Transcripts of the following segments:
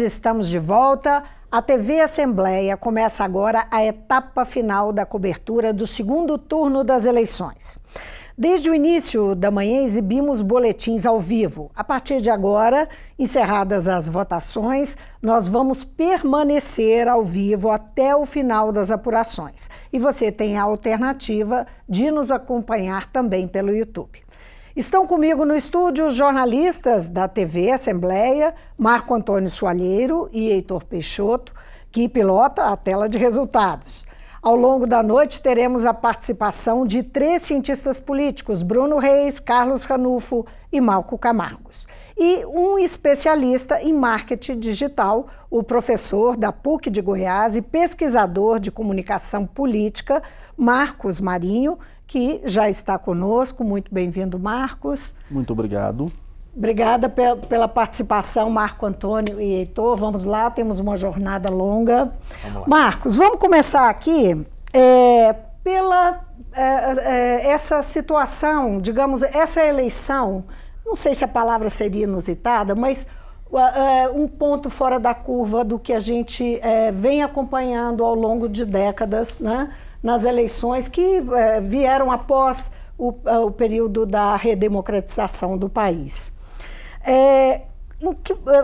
estamos de volta. A TV Assembleia começa agora a etapa final da cobertura do segundo turno das eleições. Desde o início da manhã exibimos boletins ao vivo. A partir de agora, encerradas as votações, nós vamos permanecer ao vivo até o final das apurações. E você tem a alternativa de nos acompanhar também pelo YouTube. Estão comigo no estúdio os jornalistas da TV Assembleia, Marco Antônio Soalheiro e Heitor Peixoto, que pilota a tela de resultados. Ao longo da noite teremos a participação de 3 cientistas políticos, Bruno Reis, Carlos Ranulfo e Malco Camargos. E um especialista em marketing digital, o professor da PUC de Goiás e pesquisador de comunicação política, Marcos Marinho, que já está conosco. Muito bem-vindo, Marcos. Muito obrigado. Obrigada pela participação, Marco Antônio e Heitor. Vamos lá, temos uma jornada longa. Vamos lá. Marcos, vamos começar aqui pela essa situação, digamos, essa eleição, não sei se a palavra seria inusitada, mas um ponto fora da curva do que a gente vem acompanhando ao longo de décadas, né, nas eleições que vieram após o período da redemocratização do país.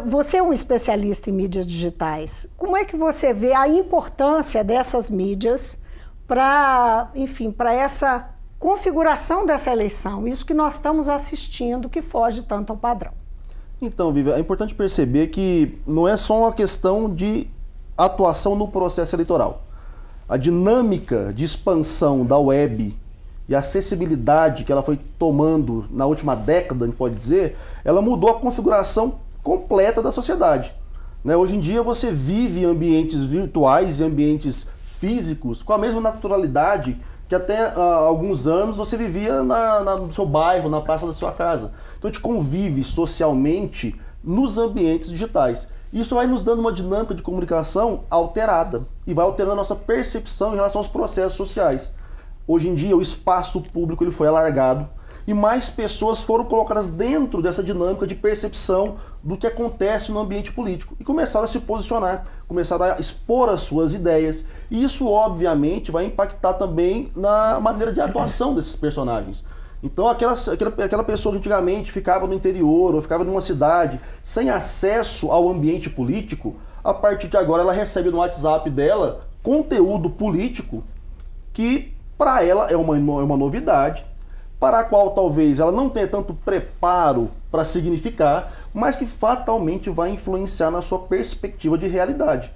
Você é um especialista em mídias digitais. Como é que você vê a importância dessas mídias para, enfim, para essa configuração dessa eleição? Isso que nós estamos assistindo, que foge tanto ao padrão. Então, Vivian, é importante perceber que não é só uma questão de atuação no processo eleitoral. A dinâmica de expansão da web e a acessibilidade que ela foi tomando na última década, a gente pode dizer, ela mudou a configuração completa da sociedade. Hoje em dia você vive em ambientes virtuais e ambientes físicos com a mesma naturalidade que até há alguns anos você vivia no seu bairro, na praça da sua casa. Então a gente convive socialmente nos ambientes digitais. Isso vai nos dando uma dinâmica de comunicação alterada e vai alterando a nossa percepção em relação aos processos sociais. Hoje em dia o espaço público ele foi alargado e mais pessoas foram colocadas dentro dessa dinâmica de percepção do que acontece no ambiente político e começaram a se posicionar, começaram a expor as suas ideias, e isso obviamente vai impactar também na maneira de atuação desses personagens. Então aquela pessoa que antigamente ficava no interior ou ficava numa cidade sem acesso ao ambiente político, a partir de agora ela recebe no WhatsApp dela conteúdo político que para ela é uma novidade, para a qual talvez ela não tenha tanto preparo para significar, mas que fatalmente vai influenciar na sua perspectiva de realidade.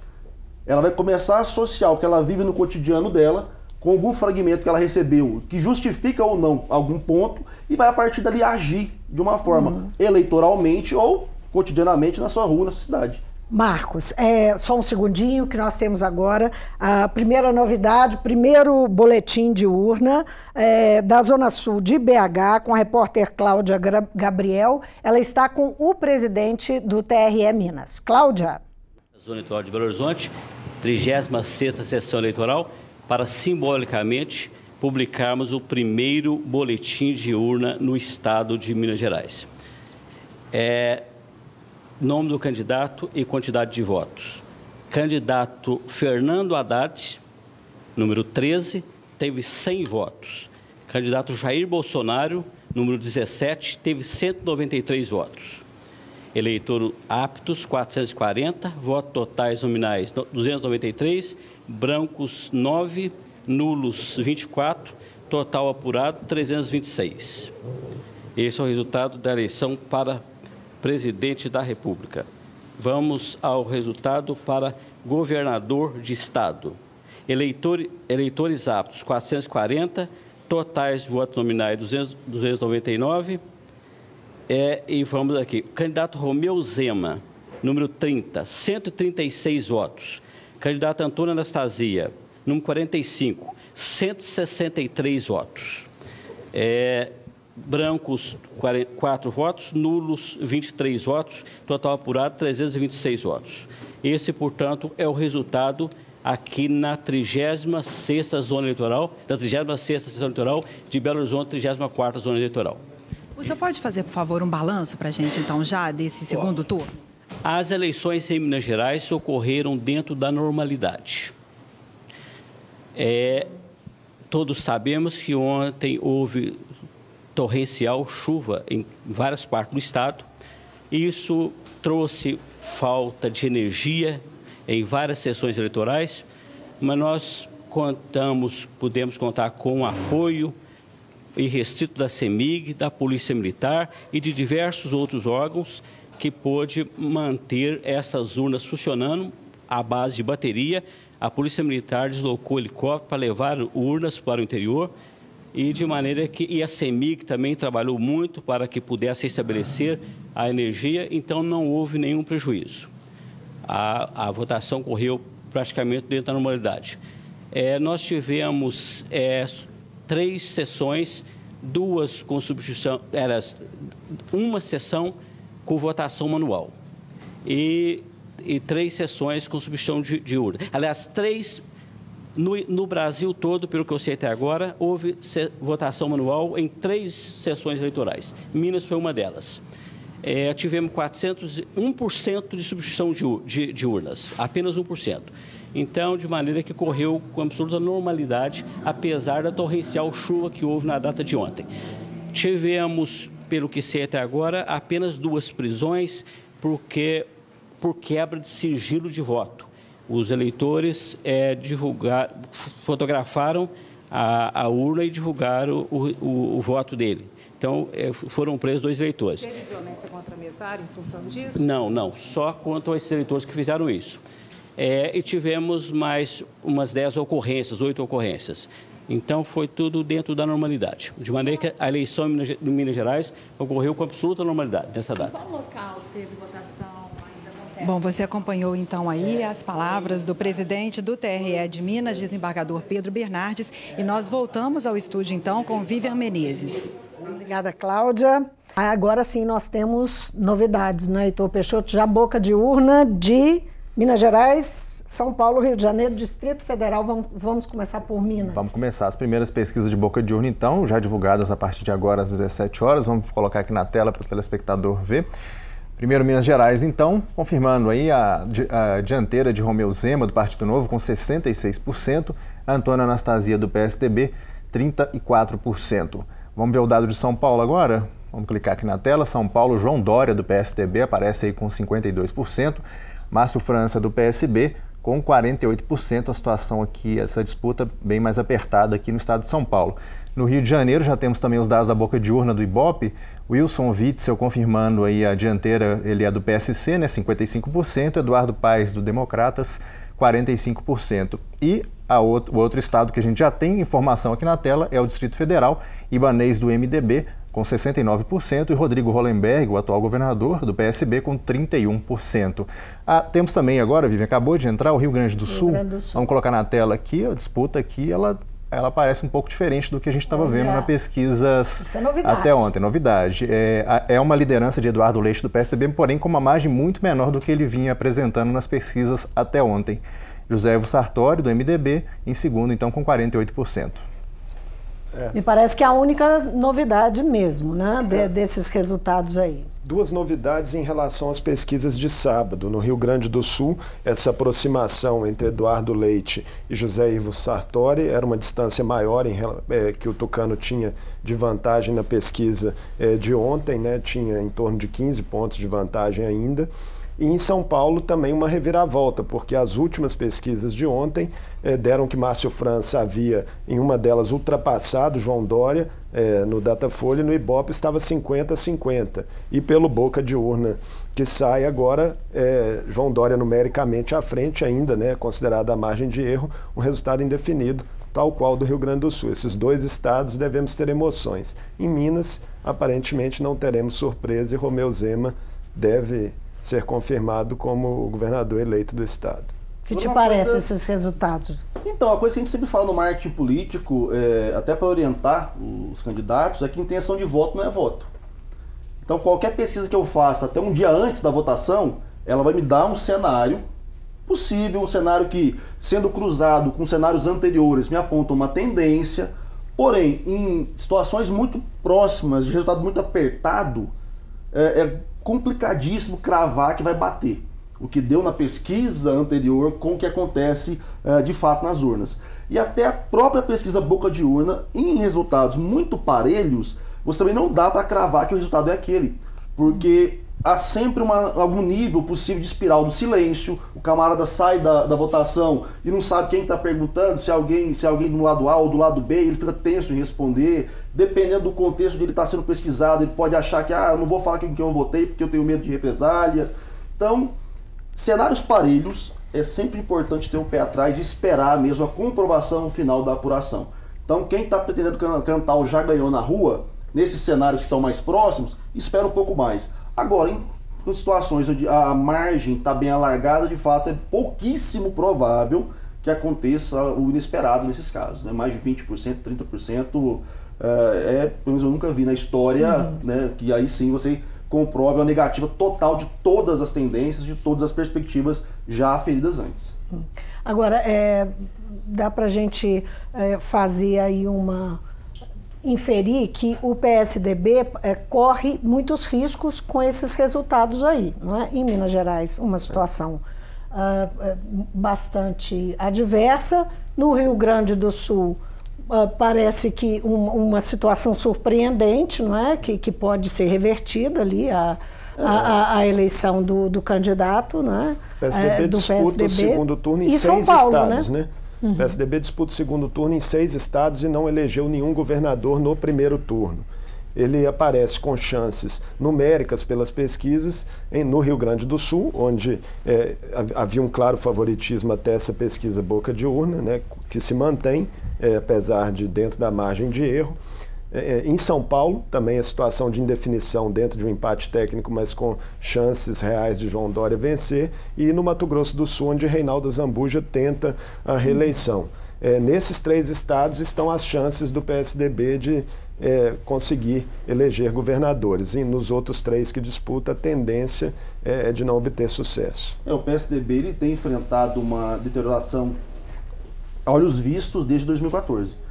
Ela vai começar a associar o que ela vive no cotidiano dela com algum fragmento que ela recebeu, que justifica ou não algum ponto, e vai a partir dali agir de uma forma eleitoralmente ou cotidianamente na sua rua, na sua cidade. Marcos, só um segundinho que nós temos agora a primeira novidade, primeiro boletim de urna da Zona Sul de BH, com a repórter Cláudia Gabriel. Ela está com o presidente do TRE Minas. Cláudia. Zona Eleitoral de Belo Horizonte, 36ª sessão eleitoral, para simbolicamente publicarmos o primeiro boletim de urna no estado de Minas Gerais. Nome do candidato e quantidade de votos. Candidato Fernando Haddad, número 13, teve 100 votos. Candidato Jair Bolsonaro, número 17, teve 193 votos. Eleitor aptos, 440, votos totais nominais 293, brancos 9, nulos 24, total apurado 326. Esse é o resultado da eleição para presidente da República. Vamos ao resultado para governador de estado. Eleitores aptos 440, totais votos nominais 299. E vamos aqui. Candidato Romeu Zema, número 30, 136 votos. Candidato Antônio Anastasia, número 45, 163 votos. Brancos 4 votos, nulos 23 votos, total apurado 326 votos. Esse, portanto, é o resultado aqui na 36ª Zona Eleitoral, da 36ª Sessão Eleitoral de Belo Horizonte, 34ª Zona Eleitoral. O senhor pode fazer, por favor, um balanço para a gente, então, já desse segundo turno? As eleições em Minas Gerais ocorreram dentro da normalidade. Todos sabemos que ontem houve torrencial chuva em várias partes do estado. Isso trouxe falta de energia em várias sessões eleitorais, mas nós podemos contar com o apoio irrestrito da CEMIG, da Polícia Militar e de diversos outros órgãos que pôde manter essas urnas funcionando à base de bateria. A Polícia Militar deslocou helicóptero para levar urnas para o interior e de maneira que a CEMIG também trabalhou muito para que pudesse estabelecer a energia, então não houve nenhum prejuízo. A votação correu praticamente dentro da normalidade. Nós tivemos 3 sessões, 2 com substituição, uma sessão com votação manual e 3 sessões com substituição de urna. Aliás, 3 no Brasil todo, pelo que eu sei até agora, houve votação manual em 3 sessões eleitorais. Minas foi uma delas. Tivemos 1% de substituição de urnas, apenas 1%. Então, de maneira que correu com absoluta normalidade, apesar da torrencial chuva que houve na data de ontem. Tivemos, pelo que sei até agora, apenas 2 prisões por quebra de sigilo de voto. Os eleitores fotografaram a urna e divulgaram o voto dele. Então, foram presos 2 eleitores. Teve violência contra mesário em função disso? Não. Só contra esses eleitores que fizeram isso. E tivemos mais umas 10 ocorrências, 8 ocorrências. Então, foi tudo dentro da normalidade. De maneira que a eleição em Minas Gerais ocorreu com absoluta normalidade nessa data. Qual local teve votação ainda não certa? Bom, você acompanhou então aí as palavras do presidente do TRE de Minas, desembargador Pedro Bernardes, e nós voltamos ao estúdio então com Vivian Menezes. Obrigada, Cláudia. Agora sim nós temos novidades, né, Heitor Peixoto? Já boca de urna de Minas Gerais, São Paulo, Rio de Janeiro, Distrito Federal. Vamos começar por Minas. Vamos começar as primeiras pesquisas de boca de urna, então, já divulgadas a partir de agora às 17 horas. Vamos colocar aqui na tela para o telespectador ver. Primeiro, Minas Gerais, então, confirmando aí a dianteira de Romeu Zema, do Partido Novo, com 66%, Antônia Anastasia, do PSDB, 34%. Vamos ver o dado de São Paulo agora? Vamos clicar aqui na tela. São Paulo, João Dória, do PSDB, aparece aí com 52%. Márcio França, do PSB, com 48%. A situação aqui, essa disputa bem mais apertada aqui no estado de São Paulo. No Rio de Janeiro, já temos também os dados da boca de urna do Ibope. Wilson Witzel confirmando aí a dianteira, ele é do PSC, né, 55%. Eduardo Paes, do Democratas, 45%. E o outro estado que a gente já tem informação aqui na tela é o Distrito Federal, Ibanez, do MDB, com 69%, e Rodrigo Hollenberg, o atual governador do PSB, com 31%. Temos também agora, Vivian, acabou de entrar o Rio Grande do Sul. Vamos colocar na tela aqui, a disputa aqui, ela parece um pouco diferente do que a gente estava vendo nas pesquisas até ontem. Novidade. É uma liderança de Eduardo Leite, do PSDB, porém com uma margem muito menor do que ele vinha apresentando nas pesquisas até ontem. José Evo Sartori, do MDB, em segundo, então, com 48%. Me parece que é a única novidade mesmo, né, desses resultados aí. 2 novidades em relação às pesquisas de sábado. No Rio Grande do Sul, essa aproximação entre Eduardo Leite e José Ivo Sartori era uma distância maior que o Tucano tinha de vantagem na pesquisa de ontem, né? Tinha em torno de 15 pontos de vantagem ainda. E em São Paulo também uma reviravolta, porque as últimas pesquisas de ontem deram que Márcio França havia, em uma delas, ultrapassado João Dória no Datafolha, e no Ibope estava 50-50. E pelo boca de urna que sai agora, João Dória numericamente à frente ainda, né, considerada a margem de erro, um resultado indefinido, tal qual do Rio Grande do Sul. Esses 2 estados devemos ter emoções. Em Minas, aparentemente não teremos surpresa e Romeu Zema deve ser confirmado como o governador eleito do estado. O que te parece esses resultados? Então, a coisa que a gente sempre fala no marketing político, até para orientar os candidatos, é que intenção de voto não é voto. Então, qualquer pesquisa que eu faça até um dia antes da votação, ela vai me dar um cenário possível, um cenário que, sendo cruzado com cenários anteriores, me aponta uma tendência. Porém, em situações muito próximas, de resultado muito apertado, complicadíssimo cravar que vai bater o que deu na pesquisa anterior com o que acontece de fato nas urnas. E até a própria pesquisa boca de urna, em resultados muito parelhos, você também não dá para cravar que o resultado é aquele, porque há sempre algum nível possível de espiral do silêncio. O camarada sai da votação e não sabe quem está perguntando, se é alguém do lado A ou do lado B, ele fica tenso em responder. Dependendo do contexto de ele estar sendo pesquisado, ele pode achar que eu não vou falar quem eu votei porque eu tenho medo de represália. Então, cenários parelhos, é sempre importante ter um pé atrás e esperar mesmo a comprovação final da apuração. Então, quem está pretendendo cantar o já ganhou na rua, nesses cenários que estão mais próximos, espera um pouco mais. Agora, em situações onde a margem está bem alargada, de fato é pouquíssimo provável que aconteça o inesperado nesses casos. Né? Mais de 20%, 30%, pelo menos eu nunca vi na história, né, que aí sim você comprove a negativa total de todas as tendências, de todas as perspectivas já aferidas antes. Agora, dá para a gente fazer aí inferir que o PSDB corre muitos riscos com esses resultados aí, não é? Em Minas Gerais, uma situação bastante adversa. No Rio Grande do Sul, parece que uma situação surpreendente, não é? Que pode ser revertida ali a eleição do candidato, não é? O PSDB disputa o segundo turno em 6 estados, né? O PSDB disputa o segundo turno em 6 estados e não elegeu nenhum governador no primeiro turno. Ele aparece com chances numéricas pelas pesquisas no Rio Grande do Sul, onde havia um claro favoritismo até essa pesquisa boca de urna, né, que se mantém, apesar de dentro da margem de erro. Em São Paulo, também a situação de indefinição dentro de um empate técnico, mas com chances reais de João Dória vencer. E no Mato Grosso do Sul, onde Reinaldo Azambuja tenta a reeleição. Nesses 3 estados estão as chances do PSDB de conseguir eleger governadores. E nos outros 3 que disputa, a tendência é de não obter sucesso. O PSDB ele tem enfrentado uma deterioração a olhos vistos desde 2014.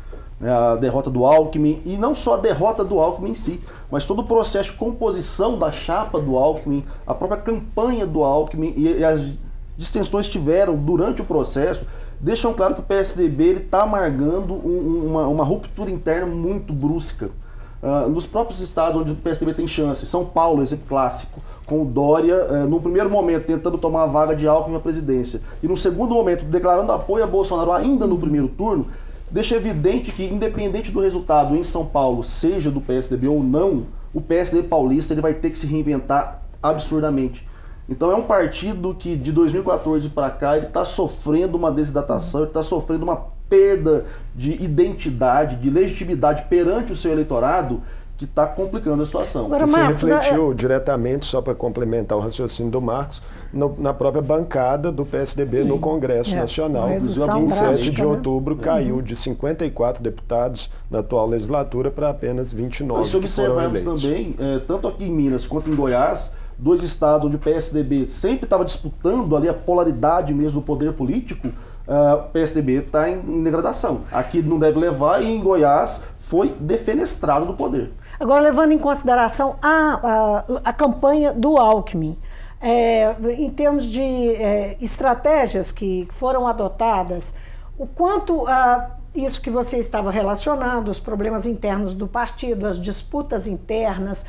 A derrota do Alckmin, e não só a derrota do Alckmin em si, mas todo o processo de composição da chapa do Alckmin, a própria campanha do Alckmin e as distensões que tiveram durante o processo, deixam claro que o PSDB está amargando uma ruptura interna muito brusca. Nos próprios estados onde o PSDB tem chance, São Paulo, exemplo clássico, com o Dória, no primeiro momento tentando tomar a vaga de Alckmin à presidência, e no segundo momento declarando apoio a Bolsonaro ainda no primeiro turno, deixa evidente que, independente do resultado em São Paulo, seja do PSDB ou não, o PSDB paulista ele vai ter que se reinventar absurdamente. Então é um partido que, de 2014 para cá, ele está sofrendo uma desidratação, ele está sofrendo uma perda de identidade, de legitimidade perante o seu eleitorado, que está complicando a situação. Que se refletiu diretamente, só para complementar o raciocínio do Marcos, na própria bancada do PSDB no Congresso Nacional. Inclusive, em 7 de outubro, caiu de 54 deputados na atual legislatura para apenas 29 que foram eleitos. Se observarmos também, tanto aqui em Minas quanto em Goiás, 2 estados onde o PSDB sempre estava disputando ali a polaridade mesmo do poder político, o PSDB está em degradação. Aqui não deve levar, e em Goiás foi defenestrado do poder. Agora, levando em consideração a campanha do Alckmin, em termos de estratégias que foram adotadas, o quanto isso que você estava relacionando, os problemas internos do partido, as disputas internas,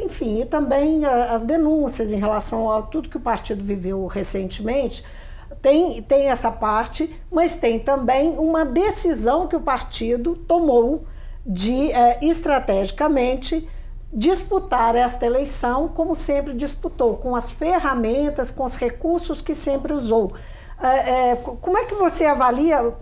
enfim, e também as denúncias em relação a tudo que o partido viveu recentemente, tem essa parte, mas tem também uma decisão que o partido tomou de, estrategicamente, disputar esta eleição como sempre disputou, com as ferramentas, com os recursos que sempre usou. Como é que você avalia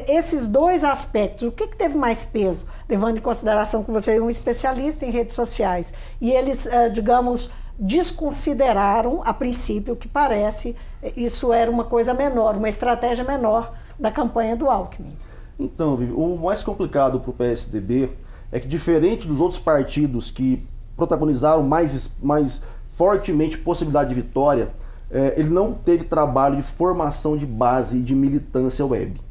esses 2 aspectos? O que teve mais peso, levando em consideração que você é um especialista em redes sociais, e eles, digamos, desconsideraram, a princípio, que parece, isso era uma coisa menor, uma estratégia menor da campanha do Alckmin? Então, Vivi, o mais complicado para o PSDB é que, diferente dos outros partidos que protagonizaram mais fortemente possibilidade de vitória, ele não teve trabalho de formação de base e de militância web.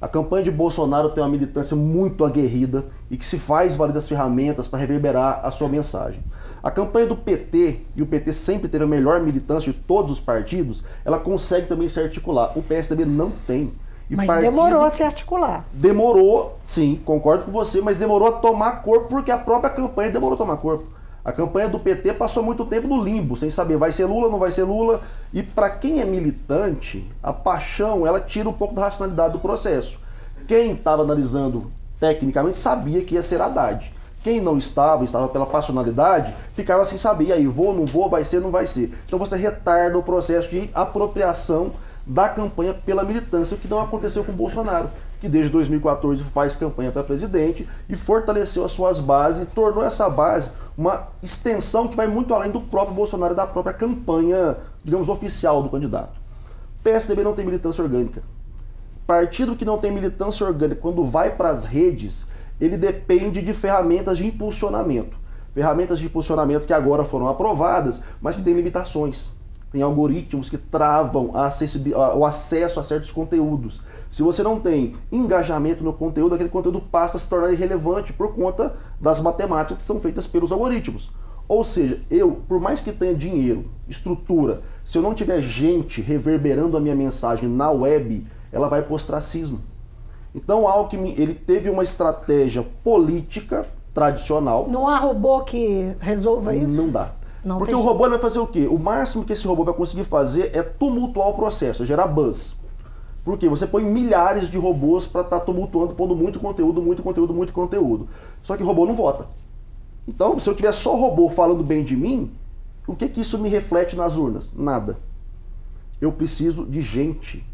A campanha de Bolsonaro tem uma militância muito aguerrida e que se faz valer das ferramentas para reverberar a sua mensagem. A campanha do PT, e o PT sempre teve a melhor militância de todos os partidos, ela consegue também se articular. O PSDB não tem. Mas demorou a se articular. Demorou, sim, concordo com você, mas demorou a tomar corpo porque a própria campanha demorou a tomar corpo. A campanha do PT passou muito tempo no limbo, sem saber vai ser Lula, não vai ser Lula. E para quem é militante, a paixão, ela tira um pouco da racionalidade do processo. Quem estava analisando tecnicamente sabia que ia ser Haddad. Quem não estava pela passionalidade, ficava sem saber, e aí, vou, não vou, vai ser, não vai ser. Então você retarda o processo de apropriação da campanha pela militância, o que não aconteceu com o Bolsonaro, que desde 2014 faz campanha para presidente e fortaleceu as suas bases, tornou essa base uma extensão que vai muito além do próprio Bolsonaro e da própria campanha, digamos, oficial do candidato. PSDB não tem militância orgânica. Partido que não tem militância orgânica, quando vai para as redes, ele depende de ferramentas de impulsionamento. Ferramentas de impulsionamento que agora foram aprovadas, mas que têm limitações. Tem algoritmos que travam o acesso a certos conteúdos. Se você não tem engajamento no conteúdo, aquele conteúdo passa a se tornar irrelevante por conta das matemáticas que são feitas pelos algoritmos. Ou seja, por mais que tenha dinheiro, estrutura, se eu não tiver gente reverberando a minha mensagem na web, ela vai para o ostracismo. Então o Alckmin, ele teve uma estratégia política tradicional. Não há robô que resolva isso? Não dá. Porque o robô vai fazer o quê? O máximo que esse robô vai conseguir fazer é tumultuar o processo, é gerar buzz. Por quê? Você põe milhares de robôs para estar tumultuando, pondo muito conteúdo, muito conteúdo, muito conteúdo. Só que o robô não vota. Então, se eu tiver só robô falando bem de mim, o que isso me reflete nas urnas? Nada. Eu preciso de gente.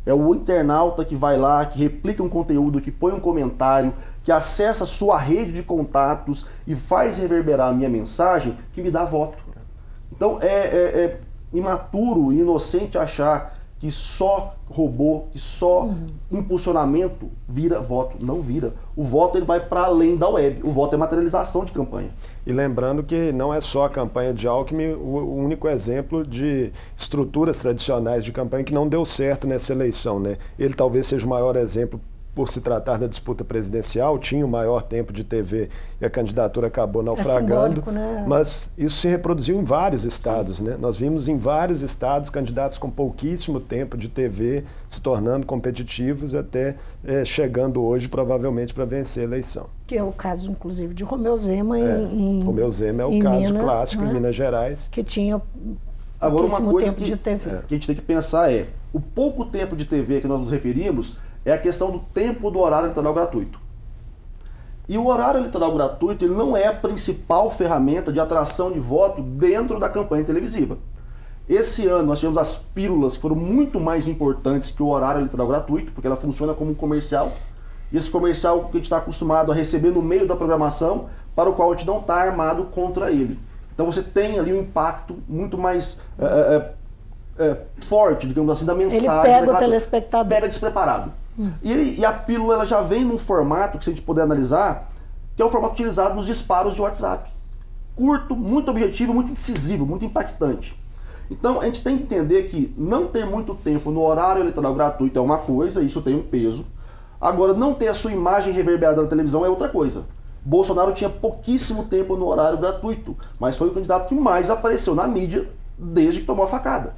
É o internauta que vai lá, que replica um conteúdo, que põe um comentário, que acessa a sua rede de contatos e faz reverberar a minha mensagem, que me dá voto. Então é imaturo e inocente achar que só robô, que só impulsionamento vira voto. Não vira. O voto ele vai para além da web. O voto é materialização de campanha. E lembrando que não é só a campanha de Alckmin o único exemplo de estruturas tradicionais de campanha que não deu certo nessa eleição, né? Ele talvez seja o maior exemplo por se tratar da disputa presidencial, tinha o maior tempo de TV e a candidatura acabou naufragando, né? Mas isso se reproduziu em vários estados, né? Nós vimos em vários estados candidatos com pouquíssimo tempo de TV se tornando competitivos até chegando hoje provavelmente para vencer a eleição. Que é o caso, inclusive, de Romeu Zema Romeu Zema é o caso Minas, clássico, né? Em Minas Gerais. Que tinha agora uma coisa tempo de TV. Que a gente tem que pensar o pouco tempo de TV que nós nos referimos é a questão do tempo do horário eleitoral gratuito. E o horário eleitoral gratuito ele não é a principal ferramenta de atração de voto dentro da campanha televisiva. Esse ano nós tivemos as pílulas que foram muito mais importantes que o horário eleitoral gratuito, porque ela funciona como um comercial. E esse comercial que a gente está acostumado a receber no meio da programação, para o qual a gente não está armado contra ele. Então você tem ali um impacto muito mais forte, digamos assim, da mensagem. Ele pega o telespectador. Pega despreparado. E a pílula ela já vem num formato, que se a gente puder analisar, que é o formato utilizado nos disparos de WhatsApp. Curto, muito objetivo, muito incisivo, muito impactante. Então a gente tem que entender que não ter muito tempo no horário eleitoral gratuito é uma coisa, isso tem um peso. Agora, não ter a sua imagem reverberada na televisão é outra coisa. Bolsonaro tinha pouquíssimo tempo no horário gratuito, mas foi o candidato que mais apareceu na mídia desde que tomou a facada.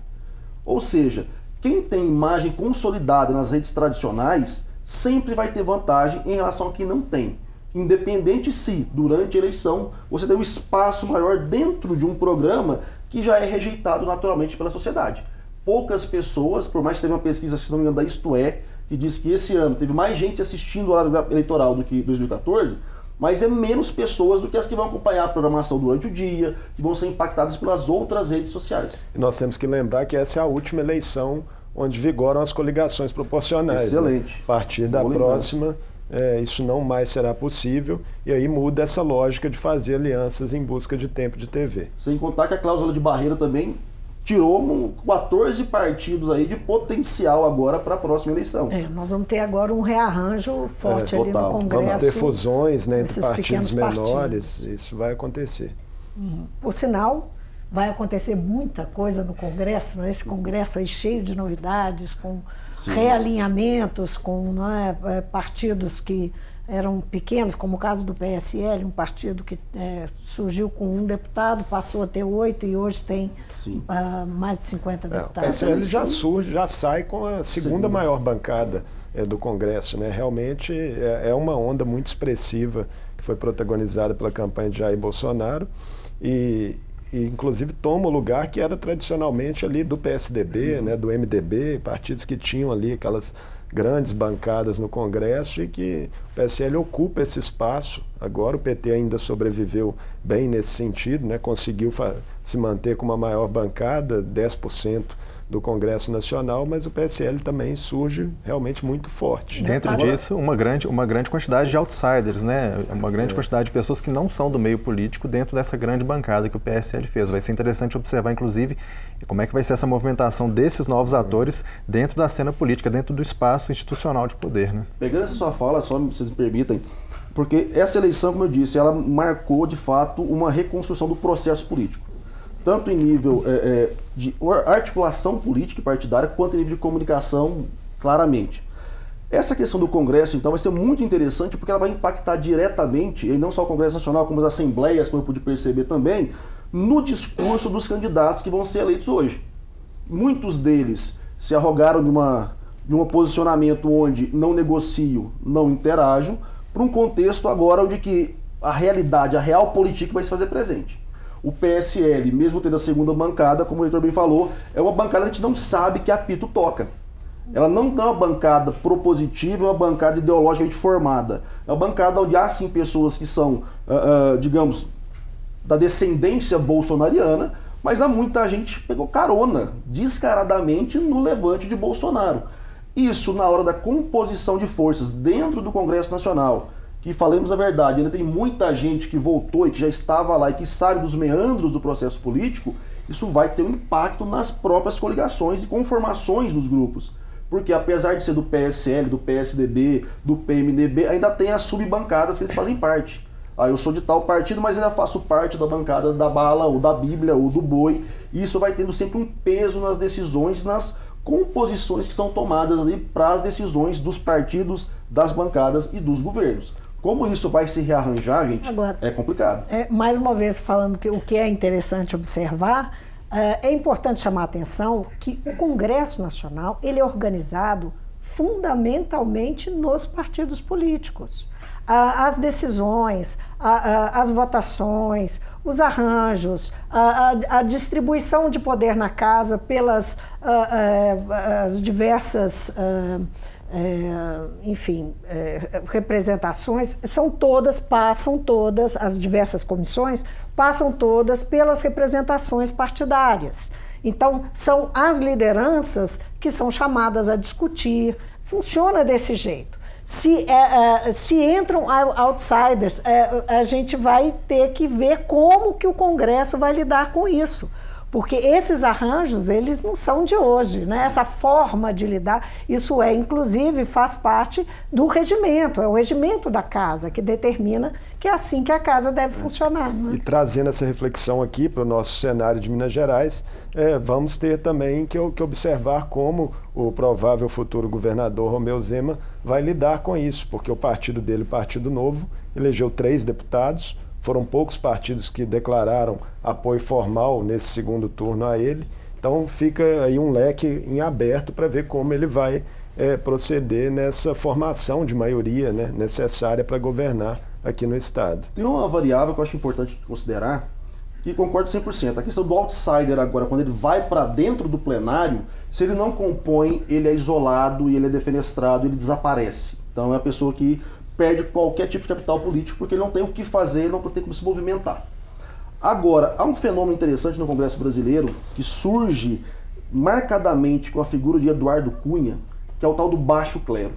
Ou seja, quem tem imagem consolidada nas redes tradicionais sempre vai ter vantagem em relação a quem não tem. Independente se, durante a eleição, você tem um espaço maior dentro de um programa que já é rejeitado naturalmente pela sociedade. Poucas pessoas, por mais que teve uma pesquisa, se não me engano, da Isto É, que diz que esse ano teve mais gente assistindo o horário eleitoral do que 2014, mas é menos pessoas do que as que vão acompanhar a programação durante o dia, que vão ser impactadas pelas outras redes sociais. E nós temos que lembrar que essa é a última eleição onde vigoram as coligações proporcionais. Excelente. Né? A partir da próxima, isso não mais será possível, e aí muda essa lógica de fazer alianças em busca de tempo de TV. Sem contar que a cláusula de barreira também tirou 14 partidos aí de potencial agora para a próxima eleição. Nós vamos ter agora um rearranjo forte ali no Congresso. Vamos ter fusões, né, entre partidos menores, isso vai acontecer. Por sinal, vai acontecer muita coisa no Congresso, não é? Esse Congresso aí cheio de novidades, com realinhamentos, com partidos que eram pequenos, como o caso do PSL, um partido que surgiu com 1 deputado, passou a ter 8 e hoje tem mais de 50 deputados. O PSL já sai com a segunda maior bancada do Congresso, né? Realmente é uma onda muito expressiva que foi protagonizada pela campanha de Jair Bolsonaro e inclusive toma o lugar que era tradicionalmente ali do PSDB, né, do MDB, partidos que tinham ali aquelas grandes bancadas no Congresso e que o PSL ocupa esse espaço. Agora o PT ainda sobreviveu bem nesse sentido, né, conseguiu se manter com uma maior bancada, 10% do Congresso Nacional, mas o PSL também surge realmente muito forte. Dentro disso, uma grande quantidade de outsiders, né? Uma grande quantidade de pessoas que não são do meio político dentro dessa grande bancada que o PSL fez. Vai ser interessante observar, inclusive, como é que vai ser essa movimentação desses novos atores dentro da cena política, dentro do espaço institucional de poder, né? Pegando essa sua fala, só vocês me permitem, porque essa eleição, como eu disse, ela marcou, de fato, uma reconstrução do processo político. Tanto em nível de articulação política e partidária, quanto em nível de comunicação, claramente. Essa questão do Congresso, então, vai ser muito interessante, porque ela vai impactar diretamente, e não só o Congresso Nacional, como as assembleias, como eu pude perceber também, no discurso dos candidatos que vão ser eleitos hoje. Muitos deles se arrogaram de um posicionamento onde não negociam, não interagem, para um contexto agora onde que a realidade, a real política vai se fazer presente. O PSL, mesmo tendo a segunda bancada, como o reitor bem falou, é uma bancada que a gente não sabe que apito toca. Ela não é uma bancada propositiva, é uma bancada ideologicamente formada. É uma bancada onde há, sim, pessoas que são, digamos, da descendência bolsonariana, mas há muita gente que pegou carona, descaradamente, no levante de Bolsonaro. Isso, na hora da composição de forças dentro do Congresso Nacional, que, falemos a verdade, ainda tem muita gente que voltou e que já estava lá e que sabe dos meandros do processo político, isso vai ter um impacto nas próprias coligações e conformações dos grupos. Porque apesar de ser do PSL, do PSDB, do PMDB, ainda tem as subbancadas que eles fazem parte. Eu sou de tal partido, mas ainda faço parte da bancada da bala, ou da Bíblia, ou do boi. E isso vai tendo sempre um peso nas decisões, nas composições que são tomadas ali para as decisões dos partidos, das bancadas e dos governos. Como isso vai se rearranjar, gente, agora, é complicado. Mais uma vez, falando que o que é interessante observar, é importante chamar a atenção que o Congresso Nacional ele é organizado fundamentalmente nos partidos políticos. As decisões, as votações, os arranjos, a distribuição de poder na casa pelas as diversas representações, passam todas, as diversas comissões, passam todas pelas representações partidárias. Então, são as lideranças que são chamadas a discutir, funciona desse jeito. Se entram outsiders, a gente vai ter que ver como que o Congresso vai lidar com isso. Porque esses arranjos, eles não são de hoje, né? Essa forma de lidar, isso inclusive, faz parte do regimento, é o regimento da casa que determina que é assim que a casa deve funcionar. Né? E trazendo essa reflexão aqui para o nosso cenário de Minas Gerais, vamos ter também que observar como o provável futuro governador Romeu Zema vai lidar com isso, porque o partido dele, o Partido Novo, elegeu 3 deputados, foram poucos partidos que declararam apoio formal nesse segundo turno a ele. Então fica aí um leque em aberto para ver como ele vai proceder nessa formação de maioria, né, necessária para governar aqui no Estado. Tem uma variável que eu acho importante considerar, que concordo 100%. A questão do outsider agora, quando ele vai para dentro do plenário, se ele não compõe, ele é isolado e ele é defenestrado, ele desaparece. Então é a pessoa que perde qualquer tipo de capital político porque ele não tem o que fazer, ele não tem como se movimentar. Agora, há um fenômeno interessante no Congresso brasileiro que surge marcadamente com a figura de Eduardo Cunha, que é o tal do baixo clero,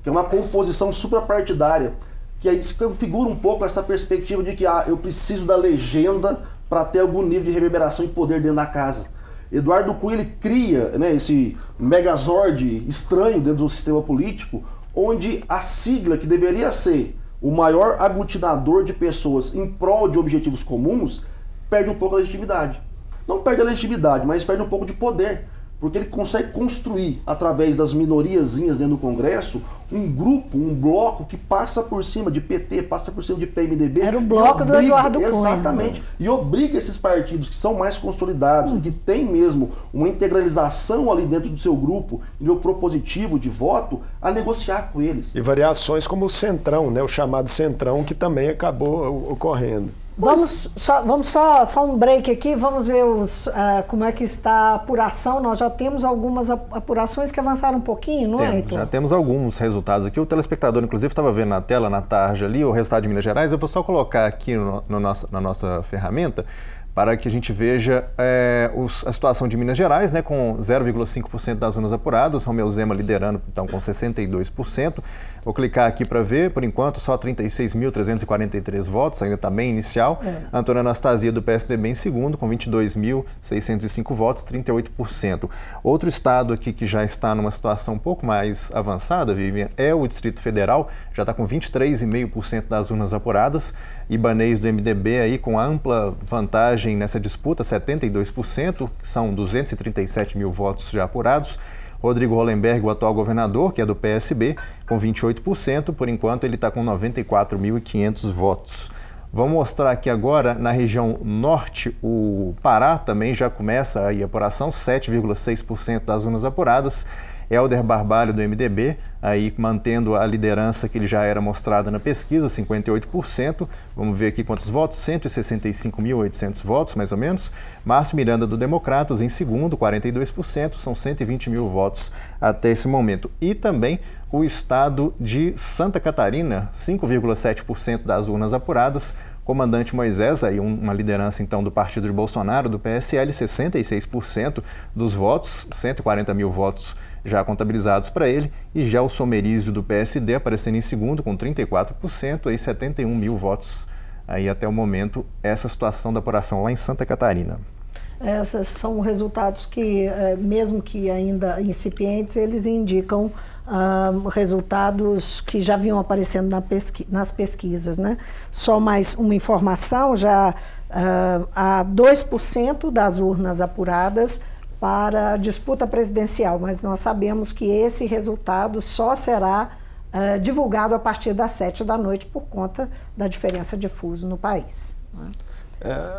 que é uma composição suprapartidária, que aí desconfigura um pouco essa perspectiva de que eu preciso da legenda para ter algum nível de reverberação e poder dentro da casa. Eduardo Cunha ele cria, né, esse megazord estranho dentro do sistema político, onde a sigla que deveria ser o maior aglutinador de pessoas em prol de objetivos comuns perde um pouco a legitimidade. não perde a legitimidade, mas perde um pouco de poder, porque ele consegue construir, através das minoriazinhas dentro do Congresso, um grupo, um bloco que passa por cima de PT, passa por cima de PMDB. Era o bloco do Eduardo Cunha. Exatamente. E obriga esses partidos que são mais consolidados, que tem mesmo uma integralização ali dentro do seu grupo, nível propositivo de voto, a negociar com eles. E variações como o Centrão, né, o chamado Centrão, que também acabou ocorrendo. Vamos só um break aqui, vamos ver como é que está a apuração. Nós já temos algumas apurações que avançaram um pouquinho, não é, Heitor? Já temos alguns resultados aqui. O telespectador, inclusive, estava vendo na tela, na tarde ali, o resultado de Minas Gerais. Eu vou só colocar aqui na nossa ferramenta para que a gente veja a situação de Minas Gerais, né, com 0,5% das urnas apuradas, Romeu Zema liderando, então, com 62%. Vou clicar aqui para ver, por enquanto, só 36.343 votos, ainda está bem inicial. Antônia Anastasia, do PSDB, em segundo, com 22.605 votos, 38%. Outro estado aqui que já está numa situação um pouco mais avançada, Vivian, é o Distrito Federal, já está com 23,5% das urnas apuradas. Ibanez, do MDB, aí com ampla vantagem nessa disputa, 72%, que são 237 mil votos já apurados. Rodrigo Hollenberg, o atual governador, que é do PSB, com 28%, por enquanto ele está com 94.500 votos. Vamos mostrar aqui agora, na região norte, o Pará também já começa a apuração, 7,6% das urnas apuradas. Helder Barbalho, do MDB, aí mantendo a liderança que ele já era mostrada na pesquisa, 58%. Vamos ver aqui quantos votos, 165.800 votos, mais ou menos. Márcio Miranda, do Democratas, em segundo, 42%, são 120 mil votos até esse momento. E também o estado de Santa Catarina, 5,7% das urnas apuradas. Comandante Moisés, aí uma liderança então do partido de Bolsonaro, do PSL, 66% dos votos, 140 mil votos já contabilizados para ele, e Gelson Merizio, do PSD, aparecendo em segundo com 34%, aí 71 mil votos aí até o momento, essa situação da apuração lá em Santa Catarina. Esses são resultados que, mesmo que ainda incipientes, eles indicam resultados que já vinham aparecendo nas pesquisas, né? Só mais uma informação, já há 2% das urnas apuradas para a disputa presidencial, mas nós sabemos que esse resultado só será divulgado a partir das 7 da noite por conta da diferença de fuso no país. Né?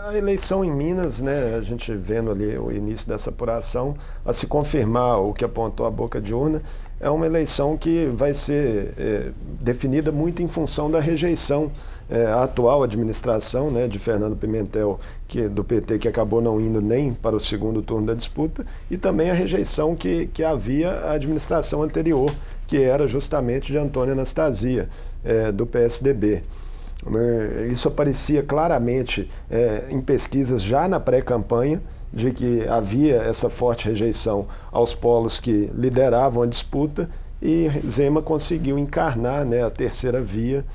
A eleição em Minas, né, a gente vendo ali o início dessa apuração, a se confirmar o que apontou a boca de urna, é uma eleição que vai ser definida muito em função da rejeição à atual administração, né, de Fernando Pimentel, do PT, que acabou não indo nem para o segundo turno da disputa, e também a rejeição que havia à administração anterior, que era justamente de Antônia Anastasia, do PSDB. Isso aparecia claramente em pesquisas já na pré-campanha, de que havia essa forte rejeição aos polos que lideravam a disputa, e Zema conseguiu encarnar, né, a terceira via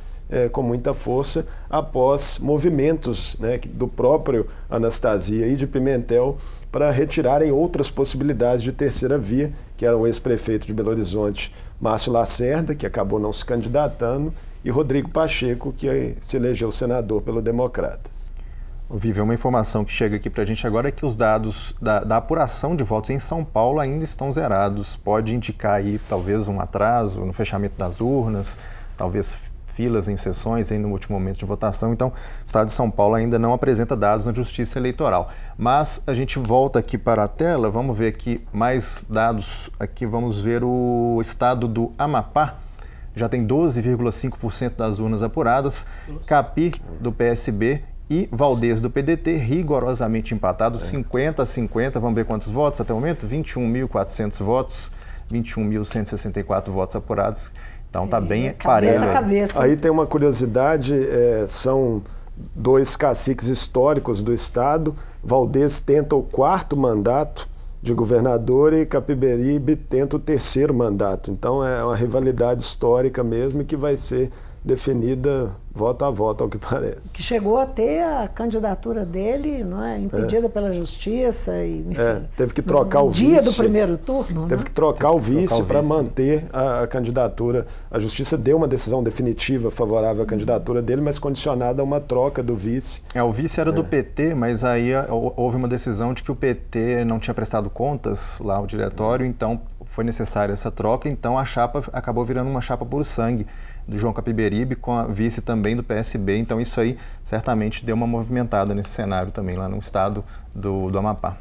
com muita força, após movimentos, né, do próprio Anastasia e de Pimentel para retirarem outras possibilidades de terceira via, que era o ex-prefeito de Belo Horizonte, Márcio Lacerda, que acabou não se candidatando, e Rodrigo Pacheco, que se elegeu senador pelo Democratas. Vivi, uma informação que chega aqui para a gente agora é que os dados da apuração de votos em São Paulo ainda estão zerados. Pode indicar aí talvez um atraso no fechamento das urnas, talvez filas em sessões aí no último momento de votação. Então, o estado de São Paulo ainda não apresenta dados na Justiça Eleitoral. Mas a gente volta aqui para a tela, vamos ver aqui mais dados. Aqui vamos ver o estado do Amapá. Já tem 12,5% das urnas apuradas. Capi, do PSB, e Valdez, do PDT, rigorosamente empatados, 50-50. Vamos ver quantos votos até o momento? 21.400 votos, 21.164 votos apurados. Então está bem parelho. Aí tem uma curiosidade, são dois caciques históricos do estado. Valdez tenta o 4º mandato de governador e Capiberibe tenta o 3º mandato. Então é uma rivalidade histórica mesmo, que vai ser definida voto a voto, ao que parece. Que chegou a ter a candidatura dele, não é, impedida pela justiça e, enfim, teve que trocar o vice. Dia do primeiro turno, teve que trocar o vice para manter a candidatura. A justiça deu uma decisão definitiva favorável à candidatura dele, mas condicionada a uma troca do vice. O vice era do PT, mas aí houve uma decisão de que o PT não tinha prestado contas lá ao diretório, então foi necessária essa troca, então a chapa acabou virando uma chapa por sangue do João Capiberibe, com a vice também do PSB, então isso aí certamente deu uma movimentada nesse cenário também, lá no estado do Amapá.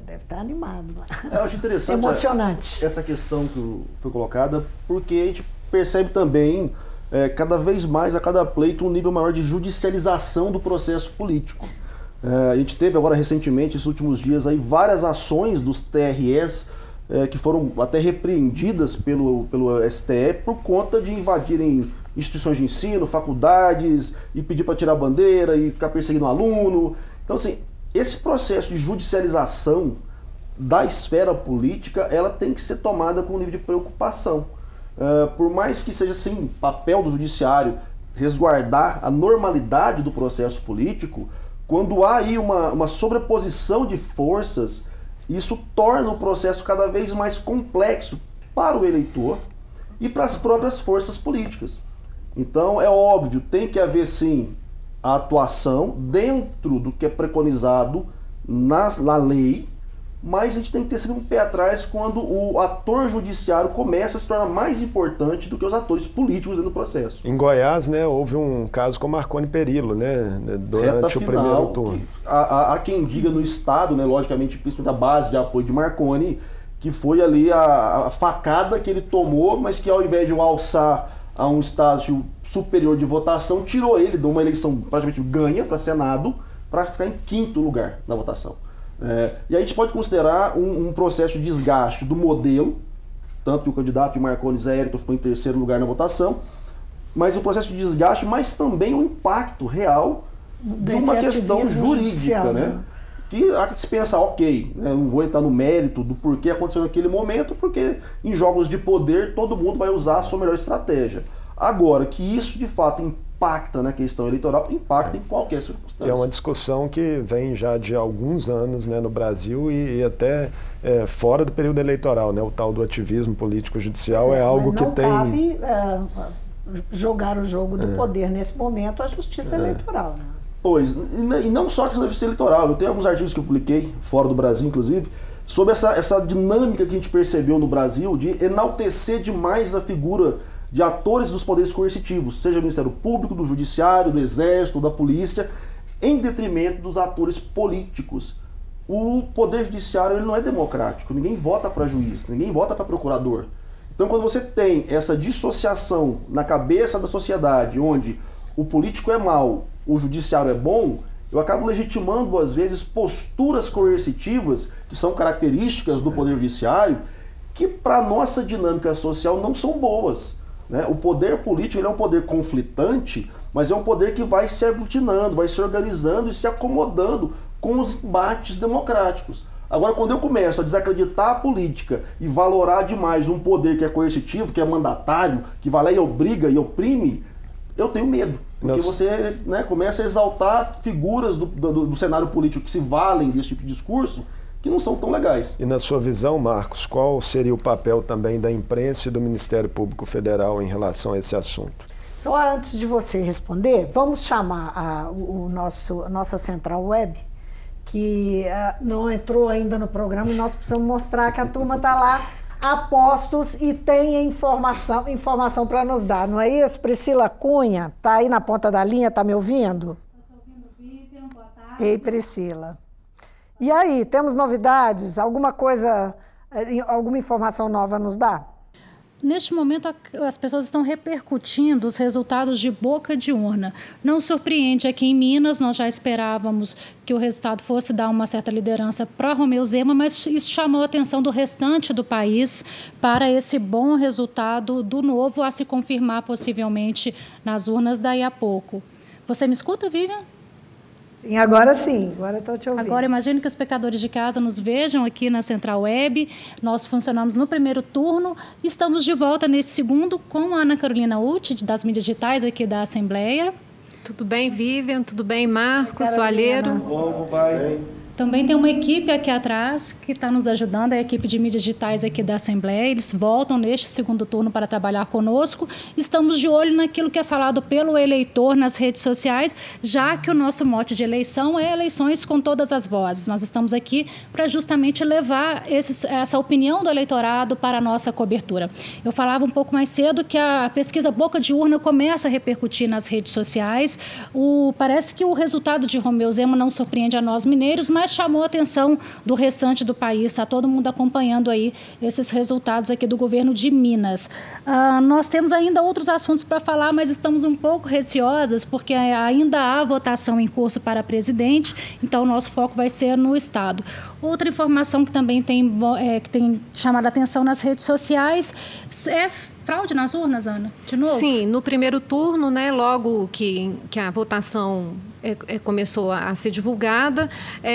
Deve estar animado. Eu acho interessante emocionante essa questão que foi colocada, porque a gente percebe também, cada vez mais, a cada pleito, um nível maior de judicialização do processo político. A gente teve agora recentemente, esses últimos dias, aí, várias ações dos TREs que foram até repreendidas pelo STE por conta de invadirem instituições de ensino, faculdades, e pedir para tirar a bandeira e ficar perseguindo um aluno. Então, assim, esse processo de judicialização da esfera política, ela tem que ser tomada com um nível de preocupação. Por mais que seja, assim, papel do judiciário resguardar a normalidade do processo político, quando há aí uma sobreposição de forças, isso torna o processo cada vez mais complexo para o eleitor e para as próprias forças políticas. Então, é óbvio, tem que haver, sim, a atuação dentro do que é preconizado na lei, mas a gente tem que ter sempre um pé atrás quando o ator judiciário começa a se tornar mais importante do que os atores políticos dentro do processo. Em Goiás, né, houve um caso com Marconi Perillo, né, durante o primeiro turno. Há quem diga no Estado, né, logicamente, principalmente a base de apoio de Marconi, que foi ali a facada que ele tomou, mas que ao invés de o alçar a um estágio superior de votação, tirou ele de uma eleição praticamente ganha para Senado, para ficar em 5º lugar na votação. E aí a gente pode considerar um processo de desgaste do modelo, tanto que o candidato de Marconi, Zé Hélito, ficou em 3º lugar na votação, mas um processo de desgaste, mas também um impacto real de uma questão jurídica, né? Que há que se pensar, ok, né, não vou entrar no mérito do porquê aconteceu naquele momento, porque em jogos de poder todo mundo vai usar a sua melhor estratégia. Agora, que isso de fato impacta na questão eleitoral, impacta em qualquer circunstância. É uma discussão que vem já de alguns anos, né, no Brasil e até fora do período eleitoral, né? O tal do ativismo político-judicial é algo que tem... Não cabe jogar o jogo do poder nesse momento à justiça eleitoral, né? Pois, e não só a questão da justiça eleitoral. Eu tenho alguns artigos que eu publiquei, fora do Brasil inclusive, sobre essa dinâmica que a gente percebeu no Brasil de enaltecer demais a figura de atores dos poderes coercitivos, seja do Ministério Público, do Judiciário, do Exército, da Polícia, em detrimento dos atores políticos. O Poder Judiciário ele não é democrático, ninguém vota para juiz, ninguém vota para procurador. Então, quando você tem essa dissociação na cabeça da sociedade, onde o político é mau, o judiciário é bom, eu acabo legitimando, às vezes, posturas coercitivas, que são características do Poder Judiciário, que para a nossa dinâmica social não são boas, né? O poder político ele é um poder conflitante, mas é um poder que vai se aglutinando, vai se organizando e se acomodando com os embates democráticos. Agora, quando eu começo a desacreditar a política e valorar demais um poder que é coercitivo, que é mandatário, que vai lá e obriga e oprime, eu tenho medo. Porque você, né, começa a exaltar figuras do cenário político que se valem desse tipo de discurso, que não são tão legais. E na sua visão, Marcos, qual seria o papel também da imprensa e do Ministério Público Federal em relação a esse assunto? Então, antes de você responder, vamos chamar a nossa central web, que não entrou ainda no programa, e nós precisamos mostrar que a turma está lá a postos e tem informação para nos dar, não é isso? Priscila Cunha, está aí na ponta da linha, está me ouvindo? Estou ouvindo, Vivian, boa tarde. Ei, Priscila. E aí, temos novidades? Alguma informação nova nos dá? Neste momento, as pessoas estão repercutindo os resultados de boca de urna. Não surpreende, aqui em Minas, nós já esperávamos que o resultado fosse dar uma certa liderança para Romeu Zema, mas isso chamou a atenção do restante do país para esse bom resultado do Novo a se confirmar possivelmente nas urnas daí a pouco. Você me escuta, Vivian? E agora sim, agora estou te ouvindo. Agora, imagino que os espectadores de casa nos vejam aqui na Central Web. Nós funcionamos no primeiro turno. Estamos de volta nesse segundo com a Ana Carolina Uti, das mídias digitais aqui da Assembleia. Tudo bem, Vivian? Tudo bem, Marcos, Soalheiro? Bom, vai. Também tem uma equipe aqui atrás que está nos ajudando, a equipe de mídias digitais aqui da Assembleia. Eles voltam neste segundo turno para trabalhar conosco. Estamos de olho naquilo que é falado pelo eleitor nas redes sociais, já que o nosso mote de eleição é eleições com todas as vozes. Nós estamos aqui para justamente levar essa opinião do eleitorado para a nossa cobertura. Eu falava um pouco mais cedo que a pesquisa Boca de Urna começa a repercutir nas redes sociais. Parece que o resultado de Romeu Zema não surpreende a nós mineiros, mas chamou a atenção do restante do país. Está todo mundo acompanhando aí esses resultados aqui do governo de Minas. Nós temos ainda outros assuntos para falar, mas estamos um pouco receosas, porque ainda há votação em curso para presidente, então o nosso foco vai ser no Estado. Outra informação que também que tem chamado a atenção nas redes sociais é fraude nas urnas, Ana? De novo? Sim, no primeiro turno, né, logo que a votação começou a ser divulgada,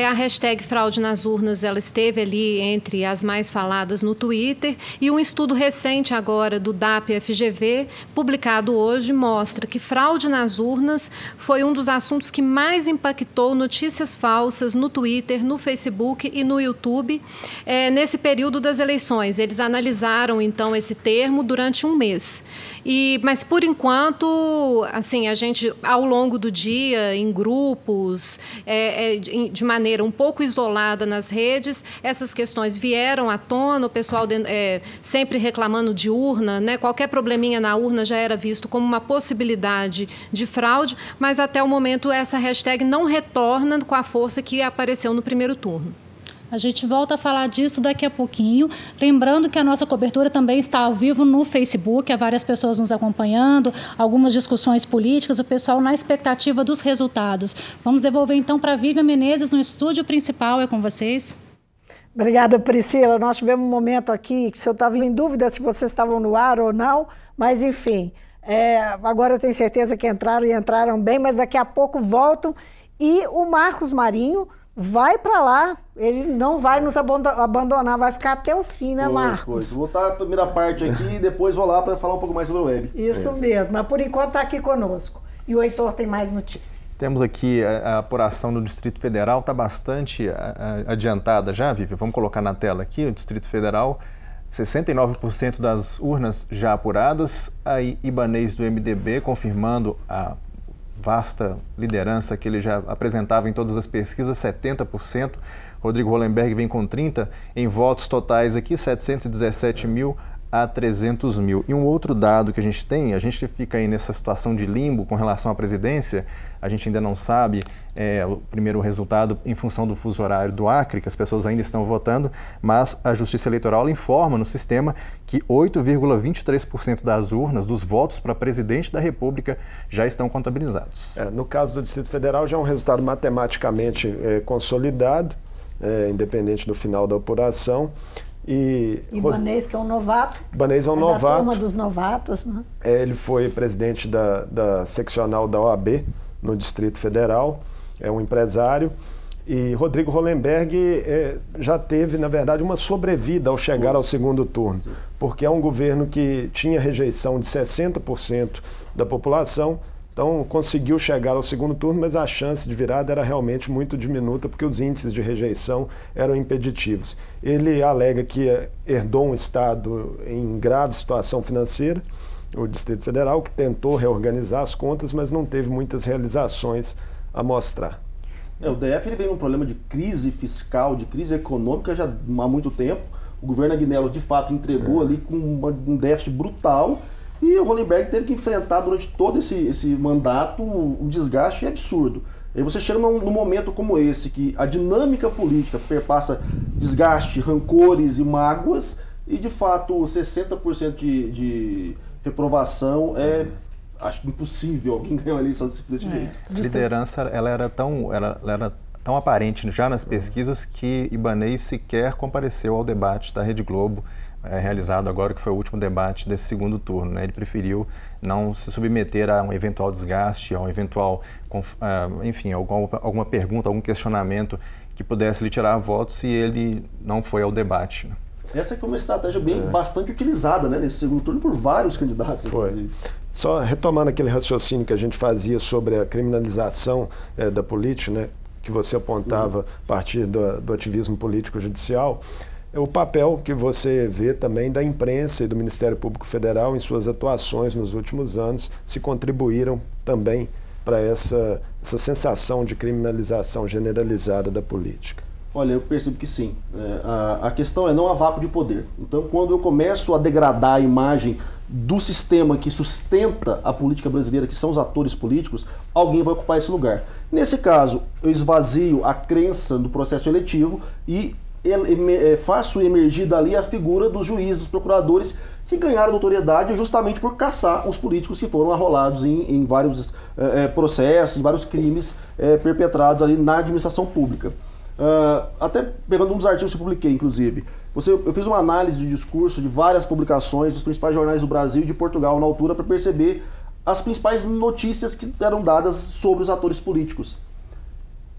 a hashtag fraude nas urnas ela esteve ali entre as mais faladas no Twitter, e um estudo recente agora do DAP-FGV, publicado hoje, mostra que fraude nas urnas foi um dos assuntos que mais impactou notícias falsas no Twitter, no Facebook e no YouTube nesse período das eleições. Eles analisaram, então, esse termo durante um mês. Mas, por enquanto, assim, a gente, ao longo do dia, em grupos, de maneira um pouco isolada nas redes, essas questões vieram à tona, o pessoal sempre reclamando de urna, né? Qualquer probleminha na urna já era visto como uma possibilidade de fraude, mas até o momento essa hashtag não retorna com a força que apareceu no primeiro turno. A gente volta a falar disso daqui a pouquinho. Lembrando que a nossa cobertura também está ao vivo no Facebook, há várias pessoas nos acompanhando, algumas discussões políticas, o pessoal na expectativa dos resultados. Vamos devolver então para a Vivian Menezes no estúdio principal, é com vocês. Obrigada, Priscila. Nós tivemos um momento aqui que eu estava em dúvida se vocês estavam no ar ou não, mas enfim, agora eu tenho certeza que entraram e entraram bem, mas daqui a pouco voltam e o Marcos Marinho vai para lá, ele não vai nos abandonar, vai ficar até o fim, né, Marcos? Vou voltar a primeira parte aqui e depois vou lá para falar um pouco mais sobre o web. Isso mesmo, mas por enquanto está aqui conosco. E o Heitor tem mais notícias. Temos aqui a apuração no Distrito Federal, está bastante adiantada já, Vivi. Vamos colocar na tela aqui, o Distrito Federal, 69% das urnas já apuradas, a Ibanez do MDB confirmando a vasta liderança que ele já apresentava em todas as pesquisas, 70%. Rodrigo Hollenberg vem com 30%. Em votos totais aqui, 717 mil a 300 mil. E um outro dado que a gente fica aí nessa situação de limbo com relação à presidência, a gente ainda não sabe o primeiro resultado em função do fuso horário do Acre, que as pessoas ainda estão votando, mas a Justiça Eleitoral informa no sistema que 8,23% das urnas, dos votos para presidente da República, já estão contabilizados. No caso do Distrito Federal, já é um resultado matematicamente consolidado, independente do final da apuração. Ibanez, que é um novato. Ibanez é um novato. Da turma dos novatos, né? Ele foi presidente da seccional da OAB no Distrito Federal, é um empresário. E Rodrigo Hollenberg já teve, na verdade, uma sobrevida ao chegar ao segundo turno, porque é um governo que tinha rejeição de 60% da população. Então, conseguiu chegar ao segundo turno, mas a chance de virada era realmente muito diminuta, porque os índices de rejeição eram impeditivos. Ele alega que herdou um Estado em grave situação financeira, o Distrito Federal, que tentou reorganizar as contas, mas não teve muitas realizações a mostrar. O DF ele vem num problema de crise fiscal, de crise econômica já há muito tempo. O governo Agnello, de fato, entregou ali com um déficit brutal. E o Hollenberg teve que enfrentar durante todo esse mandato um desgaste absurdo. Aí você chega num momento como esse, que a dinâmica política perpassa desgaste, rancores e mágoas, e de fato 60% de reprovação acho impossível alguém ganhar uma eleição desse jeito. A liderança ela era tão aparente já nas pesquisas que Ibanez sequer compareceu ao debate da Rede Globo realizado agora, que foi o último debate desse segundo turno, né? Ele preferiu não se submeter a um eventual desgaste, a um eventual, enfim, alguma pergunta, algum questionamento que pudesse lhe tirar votos, e ele não foi ao debate, né? Essa foi uma estratégia bastante utilizada, né, nesse segundo turno por vários candidatos, inclusive. Só retomando aquele raciocínio que a gente fazia sobre a criminalização da política, né, que você apontava a partir do ativismo político-judicial, o papel que você vê também da imprensa e do Ministério Público Federal em suas atuações nos últimos anos, se contribuíram também para essa sensação de criminalização generalizada da política. Olha, eu percebo que sim. A questão é não há vácuo de poder. Então, quando eu começo a degradar a imagem do sistema que sustenta a política brasileira, que são os atores políticos, alguém vai ocupar esse lugar. Nesse caso, eu esvazio a crença do processo eletivo e faço emergir dali a figura dos juízes, dos procuradores, que ganharam notoriedade justamente por caçar os políticos que foram arrolados em vários processos, em vários crimes perpetrados ali na administração pública. Até pegando um dos artigos que eu publiquei, inclusive, eu fiz uma análise de discurso de várias publicações dos principais jornais do Brasil e de Portugal na altura para perceber as principais notícias que eram dadas sobre os atores políticos.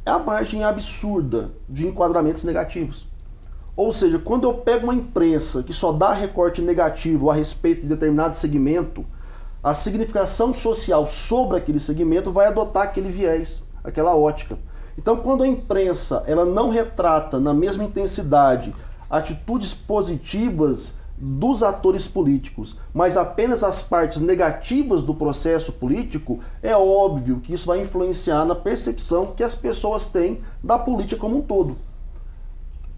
É a margem absurda de enquadramentos negativos. Ou seja, quando eu pego uma imprensa que só dá recorte negativo a respeito de determinado segmento, a significação social sobre aquele segmento vai adotar aquele viés, aquela ótica. Então, quando a imprensa ela não retrata na mesma intensidade atitudes positivas dos atores políticos, mas apenas as partes negativas do processo político, é óbvio que isso vai influenciar na percepção que as pessoas têm da política como um todo.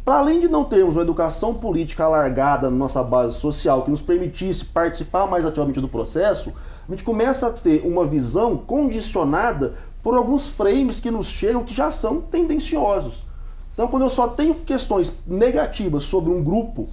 Para além de não termos uma educação política alargada na nossa base social que nos permitisse participar mais ativamente do processo, a gente começa a ter uma visão condicionada por alguns frames que nos chegam que já são tendenciosos. Então, quando eu só tenho questões negativas sobre um grupo,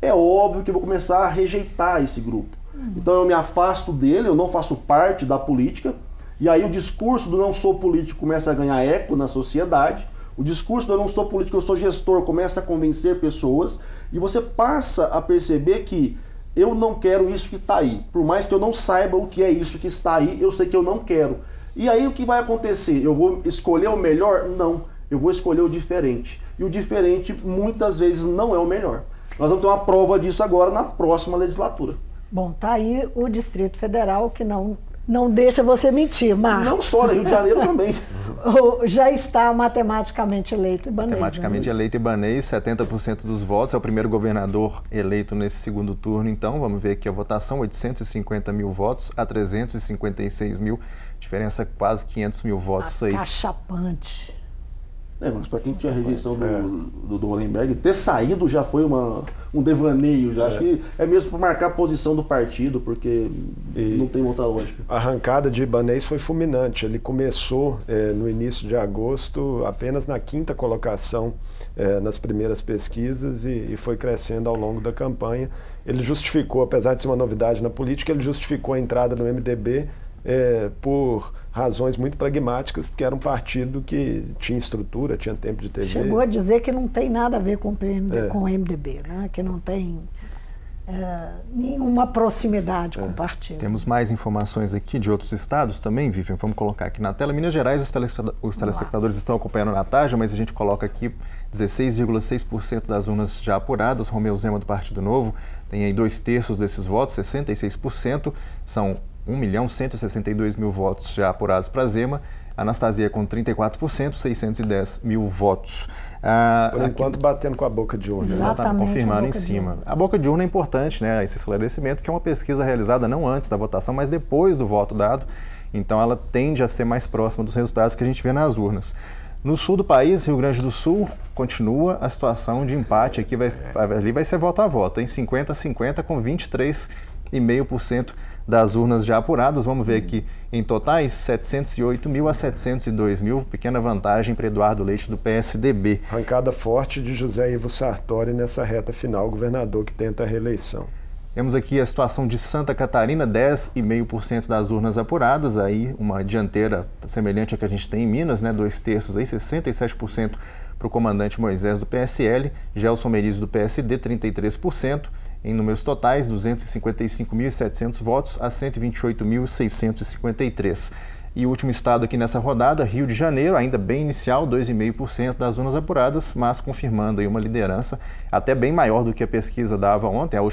é óbvio que eu vou começar a rejeitar esse grupo. Então eu me afasto dele, eu não faço parte da política, e aí o discurso do não sou político começa a ganhar eco na sociedade, o discurso do eu não sou político, eu sou gestor, começa a convencer pessoas, e você passa a perceber que eu não quero isso que está aí. Por mais que eu não saiba o que é isso que está aí, eu sei que eu não quero. E aí o que vai acontecer? Eu vou escolher o melhor? Não, eu vou escolher o diferente. E o diferente muitas vezes não é o melhor. Nós vamos ter uma prova disso agora na próxima legislatura. Bom, tá aí o Distrito Federal que não deixa você mentir, Marcos. Não só, no Rio de Janeiro também. Já está matematicamente eleito Ibanez. Matematicamente eleito Ibanez, 70% dos votos, é o primeiro governador eleito nesse segundo turno. Então, vamos ver aqui a votação, 850 mil votos a 356 mil, diferença quase 500 mil votos aí. Acachapante. Mas para quem tinha a rejeição do Hollenberg, ter saído já foi um devaneio. Já. Acho que é mesmo para marcar a posição do partido, porque não tem outra lógica. A arrancada de Ibanez foi fulminante. Ele começou no início de agosto apenas na 5ª colocação nas primeiras pesquisas e foi crescendo ao longo da campanha. Ele justificou, apesar de ser uma novidade na política, ele justificou a entrada no MDB por razões muito pragmáticas, porque era um partido que tinha estrutura, tinha tempo de TV. Chegou a dizer que não tem nada a ver com o MDB, né? Que não tem nenhuma proximidade com o partido. Temos mais informações aqui de outros estados também, Vivian, vamos colocar aqui na tela. Minas Gerais, os telespectadores estão acompanhando na tarde, mas a gente coloca aqui 16,6% das urnas já apuradas. Romeu Zema, do Partido Novo, tem aí 2/3 desses votos, 66%, são 1.162.000 votos já apurados para Zema. Anastasia com 34%, 610 mil votos. Por enquanto, batendo com a boca de urna. Exatamente, confirmando em cima. A boca de urna é importante, né? Esse esclarecimento, que é uma pesquisa realizada não antes da votação, mas depois do voto dado. Então, ela tende a ser mais próxima dos resultados que a gente vê nas urnas. No sul do país, Rio Grande do Sul, continua a situação de empate. Aqui ali vai ser voto a voto, em 50-50, com 23,5% das urnas já apuradas. Vamos ver aqui em totais 708 mil a 702 mil, pequena vantagem para Eduardo Leite do PSDB. Arrancada forte de José Ivo Sartori nessa reta final, governador que tenta a reeleição. Temos aqui a situação de Santa Catarina, 10,5% das urnas apuradas, aí uma dianteira semelhante à que a gente tem em Minas, né? 2/3, aí 67% para o comandante Moisés do PSL, Gelson Merizio do PSD, 33%, Em números totais, 255.700 votos a 128.653. E o último estado aqui nessa rodada, Rio de Janeiro, ainda bem inicial, 2,5% das urnas apuradas, mas confirmando aí uma liderança até bem maior do que a pesquisa dava ontem, as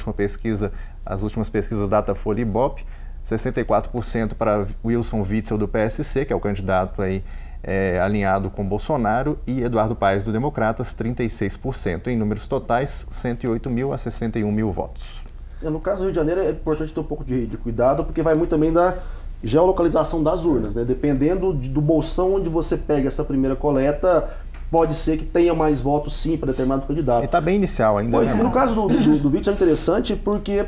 últimas pesquisas Datafolha e Ibope, 64% para Wilson Witzel do PSC, que é o candidato aí alinhado com Bolsonaro, e Eduardo Paes do Democratas, 36%. Em números totais, 108.000 a 61.000 votos. No caso do Rio de Janeiro é importante ter um pouco de cuidado, porque vai muito também da geolocalização das urnas, né? Dependendo do bolsão onde você pega essa primeira coleta, pode ser que tenha mais votos sim para determinado candidato. E está bem inicial ainda. Pois, no caso do Witzel é interessante porque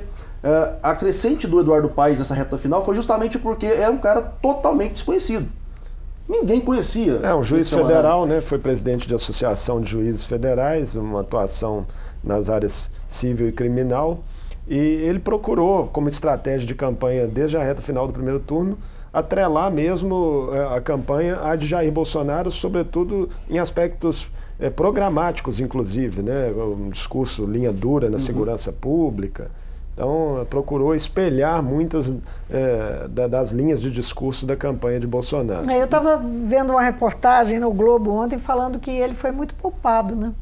a crescente do Eduardo Paes nessa reta final foi justamente porque era um cara totalmente desconhecido. Ninguém conhecia. Um juiz federal, né? Foi presidente de associação de juízes federais, uma atuação nas áreas civil e criminal. E ele procurou, como estratégia de campanha desde a reta final do primeiro turno, atrelar mesmo a campanha à de Jair Bolsonaro, sobretudo em aspectos programáticos, inclusive, né? Um discurso linha dura na segurança pública. Então, procurou espelhar muitas das linhas de discurso da campanha de Bolsonaro. Eu estava vendo uma reportagem no Globo ontem falando que ele foi muito poupado, né?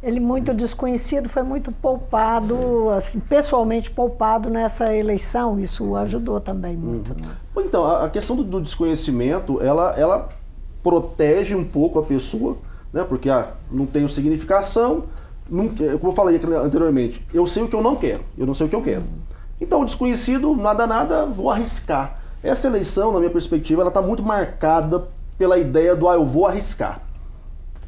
Ele, muito desconhecido, foi muito poupado, assim, pessoalmente poupado nessa eleição. Isso ajudou também muito. Né? Então, a questão do desconhecimento, ela protege um pouco a pessoa, né? Porque não tem significação. Como eu falei anteriormente, eu sei o que eu não quero, eu não sei o que eu quero. Então, o desconhecido, nada, vou arriscar. Essa eleição, na minha perspectiva, ela está muito marcada pela ideia do eu vou arriscar.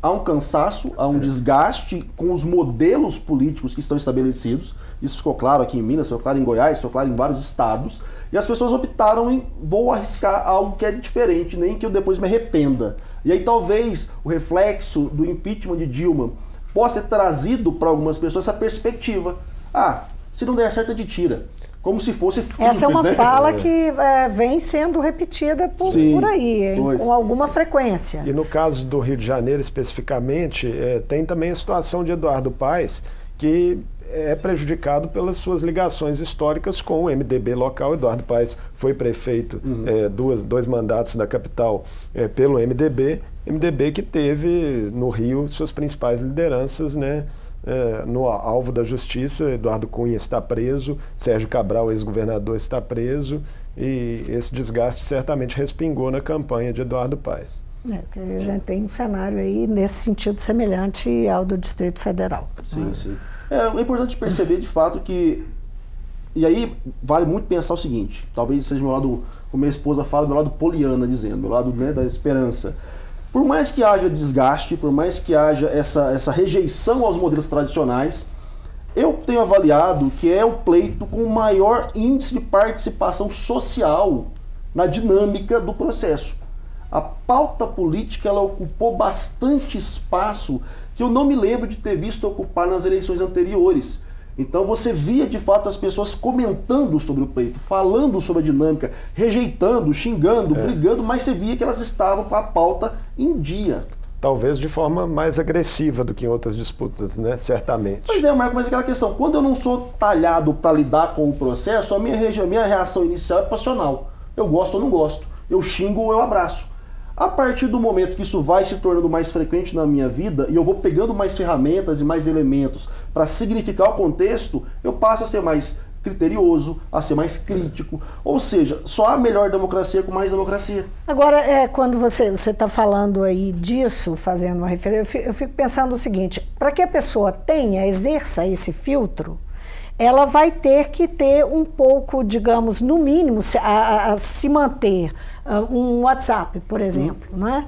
Há um cansaço, há um desgaste com os modelos políticos que estão estabelecidos. Isso ficou claro aqui em Minas, ficou claro em Goiás, ficou claro em vários estados. E as pessoas optaram em vou arriscar algo que é diferente, nem que eu depois me arrependa. E aí talvez o reflexo do impeachment de Dilma possa ser trazido para algumas pessoas essa perspectiva. Se não der certo, a gente tira. Como se fosse simples, essa é uma né? fala que vem sendo repetida por aí, com alguma frequência. E no caso do Rio de Janeiro, especificamente, tem também a situação de Eduardo Paes, que é prejudicado pelas suas ligações históricas com o MDB local. Eduardo Paes foi prefeito dois mandatos da capital pelo MDB que teve no Rio suas principais lideranças, né? No alvo da justiça. Eduardo Cunha está preso, Sérgio Cabral, ex-governador, está preso, e esse desgaste certamente respingou na campanha de Eduardo Paes. Porque a gente tem um cenário aí nesse sentido semelhante ao do Distrito Federal. Sim. É importante perceber de fato que, e aí vale muito pensar o seguinte, talvez seja meu lado, como minha esposa fala, meu lado poliana, dizendo, meu lado, né, da esperança. Por mais que haja desgaste, por mais que haja essa rejeição aos modelos tradicionais, eu tenho avaliado que é o pleito com o maior índice de participação social na dinâmica do processo. A pauta política, ela ocupou bastante espaço que eu não me lembro de ter visto ocupar nas eleições anteriores. Então você via de fato as pessoas comentando sobre o pleito, falando sobre a dinâmica, rejeitando, xingando, brigando, mas você via que elas estavam com a pauta em dia. Talvez de forma mais agressiva do que em outras disputas, né? Certamente. Pois é, Marco, mas aquela questão, quando eu não sou talhado para lidar com o processo, a minha reação inicial é passional. Eu gosto ou não gosto, eu xingo ou eu abraço. A partir do momento que isso vai se tornando mais frequente na minha vida e eu vou pegando mais ferramentas e mais elementos para significar o contexto, eu passo a ser mais criterioso, a ser mais crítico. Ou seja, só há melhor democracia com mais democracia. Agora, quando você está falando aí disso, fazendo uma referência, eu fico pensando o seguinte, para que a pessoa exerça esse filtro, ela vai ter que ter um pouco, digamos, no mínimo, a se manter um WhatsApp, por exemplo, né?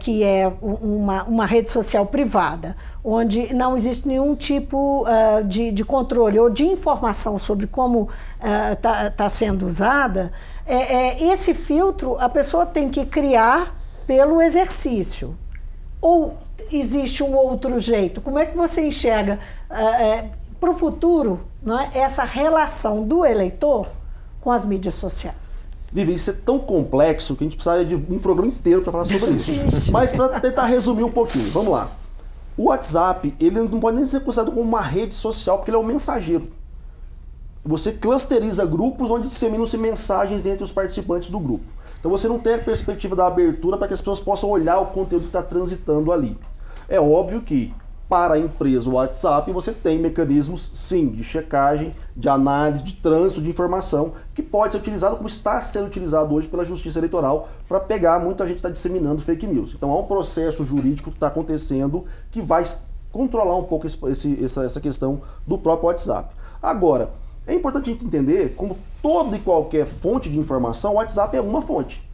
Que é uma rede social privada, onde não existe nenhum tipo de controle ou de informação sobre como está sendo usada. Esse filtro a pessoa tem que criar pelo exercício. Ou existe um outro jeito? Como é que você enxerga para o futuro, não é, essa relação do eleitor com as mídias sociais? Vivi, isso é tão complexo que a gente precisaria de um programa inteiro para falar sobre isso. Mas para tentar resumir um pouquinho, vamos lá. O WhatsApp, ele não pode nem ser considerado como uma rede social, porque ele é um mensageiro. você clusteriza grupos onde disseminam-se mensagens entre os participantes do grupo. Então você não tem a perspectiva da abertura para que as pessoas possam olhar o conteúdo que está transitando ali. É óbvio que para a empresa o WhatsApp você tem mecanismos, sim, de checagem, de análise, de trânsito de informação, que pode ser utilizado como está sendo utilizado hoje pela Justiça Eleitoral para pegar muita gente que está disseminando fake news. Então há um processo jurídico que está acontecendo que vai controlar um pouco essa questão do próprio WhatsApp. Agora, é importante a gente entender, como toda e qualquer fonte de informação, o WhatsApp é uma fonte.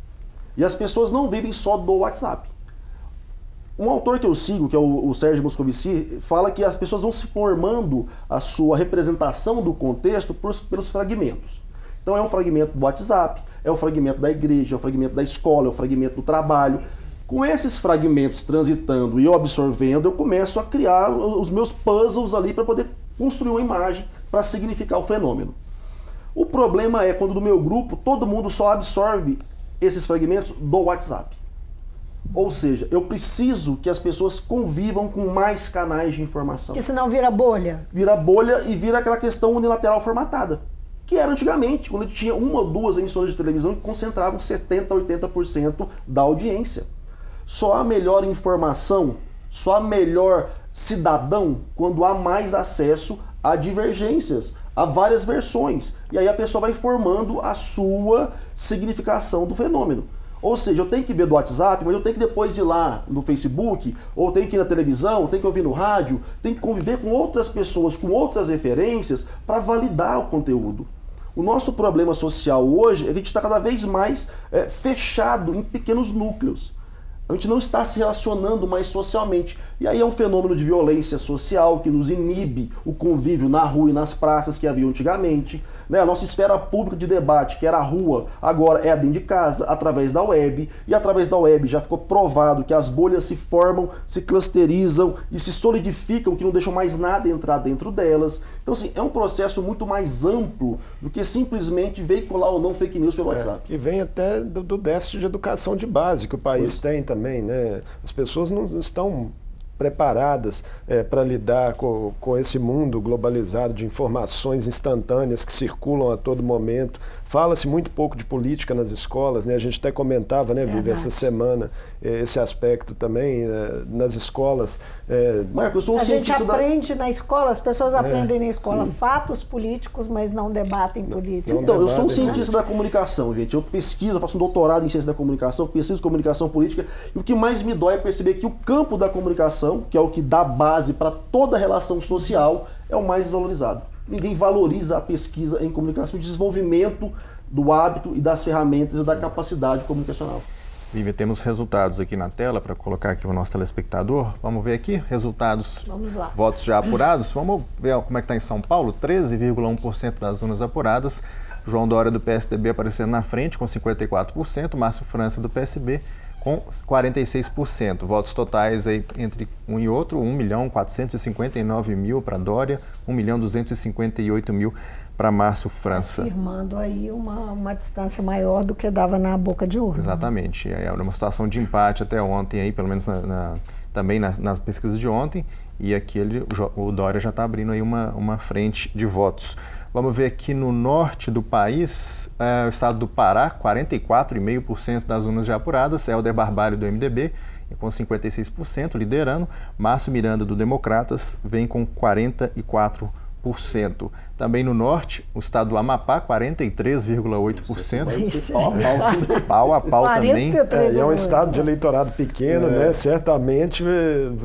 E as pessoas não vivem só do WhatsApp. Um autor que eu sigo, que é o Sérgio Moscovici, fala que as pessoas vão se formando a sua representação do contexto pelos fragmentos. Então é um fragmento do WhatsApp, é um fragmento da igreja, é um fragmento da escola, é um fragmento do trabalho. Com esses fragmentos transitando e eu absorvendo, eu começo a criar os meus puzzles ali para poder construir uma imagem para significar o fenômeno. O problema é quando no meu grupo todo mundo só absorve esses fragmentos do WhatsApp. Ou seja, eu preciso que as pessoas convivam com mais canais de informação. Porque senão vira bolha. Vira bolha e vira aquela questão unilateral formatada. Que era antigamente, quando a gente tinha uma ou duas emissoras de televisão que concentravam 70% a 80% da audiência. Só há melhor informação, só há melhor cidadão quando há mais acesso a divergências, a várias versões. E aí a pessoa vai formando a sua significação do fenômeno. Ou seja, eu tenho que ver do WhatsApp, mas eu tenho que depois ir lá no Facebook, ou tenho que ir na televisão, ou tenho que ouvir no rádio, tenho que conviver com outras pessoas, com outras referências, para validar o conteúdo. O nosso problema social hoje é que a gente está cada vez mais fechado em pequenos núcleos. A gente não está se relacionando mais socialmente. E aí é um fenômeno de violência social que nos inibe o convívio na rua e nas praças que havia antigamente. Né? A nossa esfera pública de debate, que era a rua, agora é a dentro de casa, através da web. E através da web já ficou provado que as bolhas se formam, se clusterizam e se solidificam, que não deixam mais nada entrar dentro delas. Então, assim, é um processo muito mais amplo do que simplesmente veicular ou não fake news pelo WhatsApp. E vem até do déficit de educação de base que o país tem também, né? As pessoas não estão preparadas para lidar com esse mundo globalizado de informações instantâneas que circulam a todo momento. Fala-se muito pouco de política nas escolas, né? A gente até comentava, né, Vivi, essa semana, esse aspecto também nas escolas. Marco, eu sou um a gente aprende na escola, as pessoas aprendem na escola fatos políticos, mas não debatem política. Então, eu sou um cientista da comunicação, gente. Eu pesquiso, eu faço um doutorado em ciência da comunicação, pesquiso comunicação política, e o que mais me dói é perceber que o campo da comunicação, que é o que dá base para toda relação social, é o mais desvalorizado. Ninguém valoriza a pesquisa em comunicação, o desenvolvimento do hábito e das ferramentas e da capacidade comunicacional. Vivi, temos resultados aqui na tela para colocar aqui o nosso telespectador. Vamos ver aqui, resultados, vamos lá. Votos já apurados. Vamos ver como é que está em São Paulo, 13,1% das urnas apuradas. João Dória do PSDB aparecendo na frente com 54%, Márcio França do PSB com 46%. Votos totais aí entre um e outro, 1.459.000 para Dória, 1.258.000 para Márcio França. Afirmando aí uma distância maior do que dava na boca de urna. Exatamente. Era uma situação de empate até ontem, aí, pelo menos também nas pesquisas de ontem, e aqui o Dória já está abrindo aí uma frente de votos. Vamos ver aqui no norte do país, o estado do Pará, 44,5% das urnas já apuradas, Helder Barbalho do MDB, com 56%, liderando. Márcio Miranda do Democratas vem com 44%. Também no norte, o estado do Amapá, 43,8%. Pau a pau também. É um estado de eleitorado pequeno, né? Certamente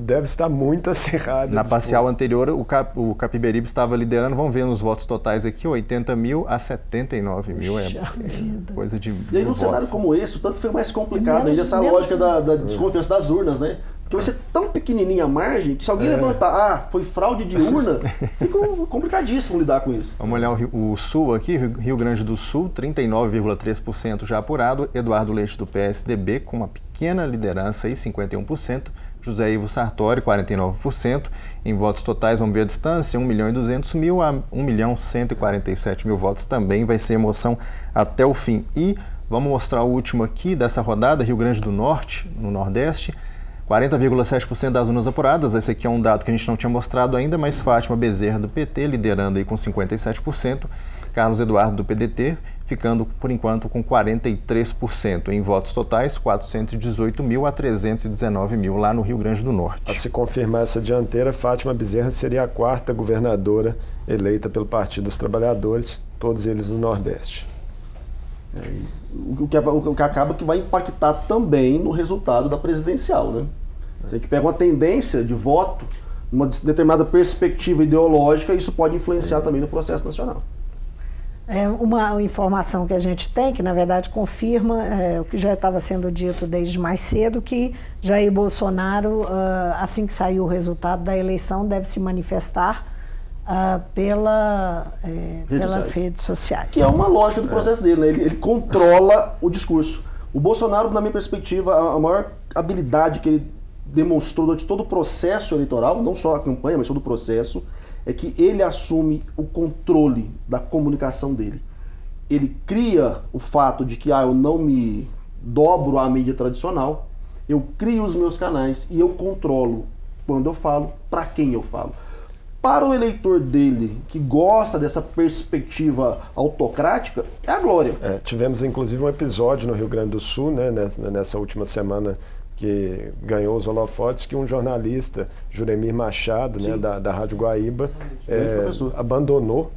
deve estar muito acirrado. Na parcial anterior, o Capiberibe estava liderando. Vamos ver nos votos totais aqui, 80.000 a 79.000. É coisa de. E aí, num cenário como esse, o tanto foi mais complicado ainda essa lógica da desconfiança das urnas, né? Porque vai ser tão pequenininha a margem que se alguém levantar, foi fraude de urna, fica complicadíssimo lidar com isso. Vamos olhar o Sul aqui, Rio Grande do Sul, 39,3% já apurado, Eduardo Leite do PSDB com uma pequena liderança aí, 51%, José Ivo Sartori, 49%, em votos totais, vamos ver a distância, 1.200.000 a 1.147.000 votos, também vai ser emoção até o fim. E vamos mostrar o último aqui dessa rodada, Rio Grande do Norte, no Nordeste, 40,7% das urnas apuradas, esse aqui é um dado que a gente não tinha mostrado ainda, mas Fátima Bezerra do PT liderando aí com 57%, Carlos Eduardo do PDT ficando por enquanto com 43%. Em votos totais, 418 mil a 319 mil lá no Rio Grande do Norte. A se confirmar essa dianteira, Fátima Bezerra seria a 4ª governadora eleita pelo Partido dos Trabalhadores, todos eles no Nordeste. O que acaba que vai impactar também no resultado da presidencial, né? Se a gente pega uma tendência de voto, uma determinada perspectiva ideológica, isso pode influenciar também no processo nacional. É uma informação que a gente tem, que na verdade confirma o que já estava sendo dito desde mais cedo, que Jair Bolsonaro, assim que sair o resultado da eleição, deve se manifestar pelas redes sociais. Que é uma lógica do processo dele, né? Ele controla o discurso. O Bolsonaro, na minha perspectiva, a maior habilidade que ele demonstrou durante todo o processo eleitoral, não só a campanha, mas todo o processo, é que ele assume o controle da comunicação dele. Ele cria o fato de que eu não me dobro à mídia tradicional, eu crio os meus canais e eu controlo quando eu falo, para quem eu falo. Para o eleitor dele, que gosta dessa perspectiva autocrática, é a glória. Tivemos inclusive um episódio no Rio Grande do Sul, né, nessa última semana, que ganhou os holofotes, que um jornalista, Juremir Machado, né, da Rádio Guaíba, abandonou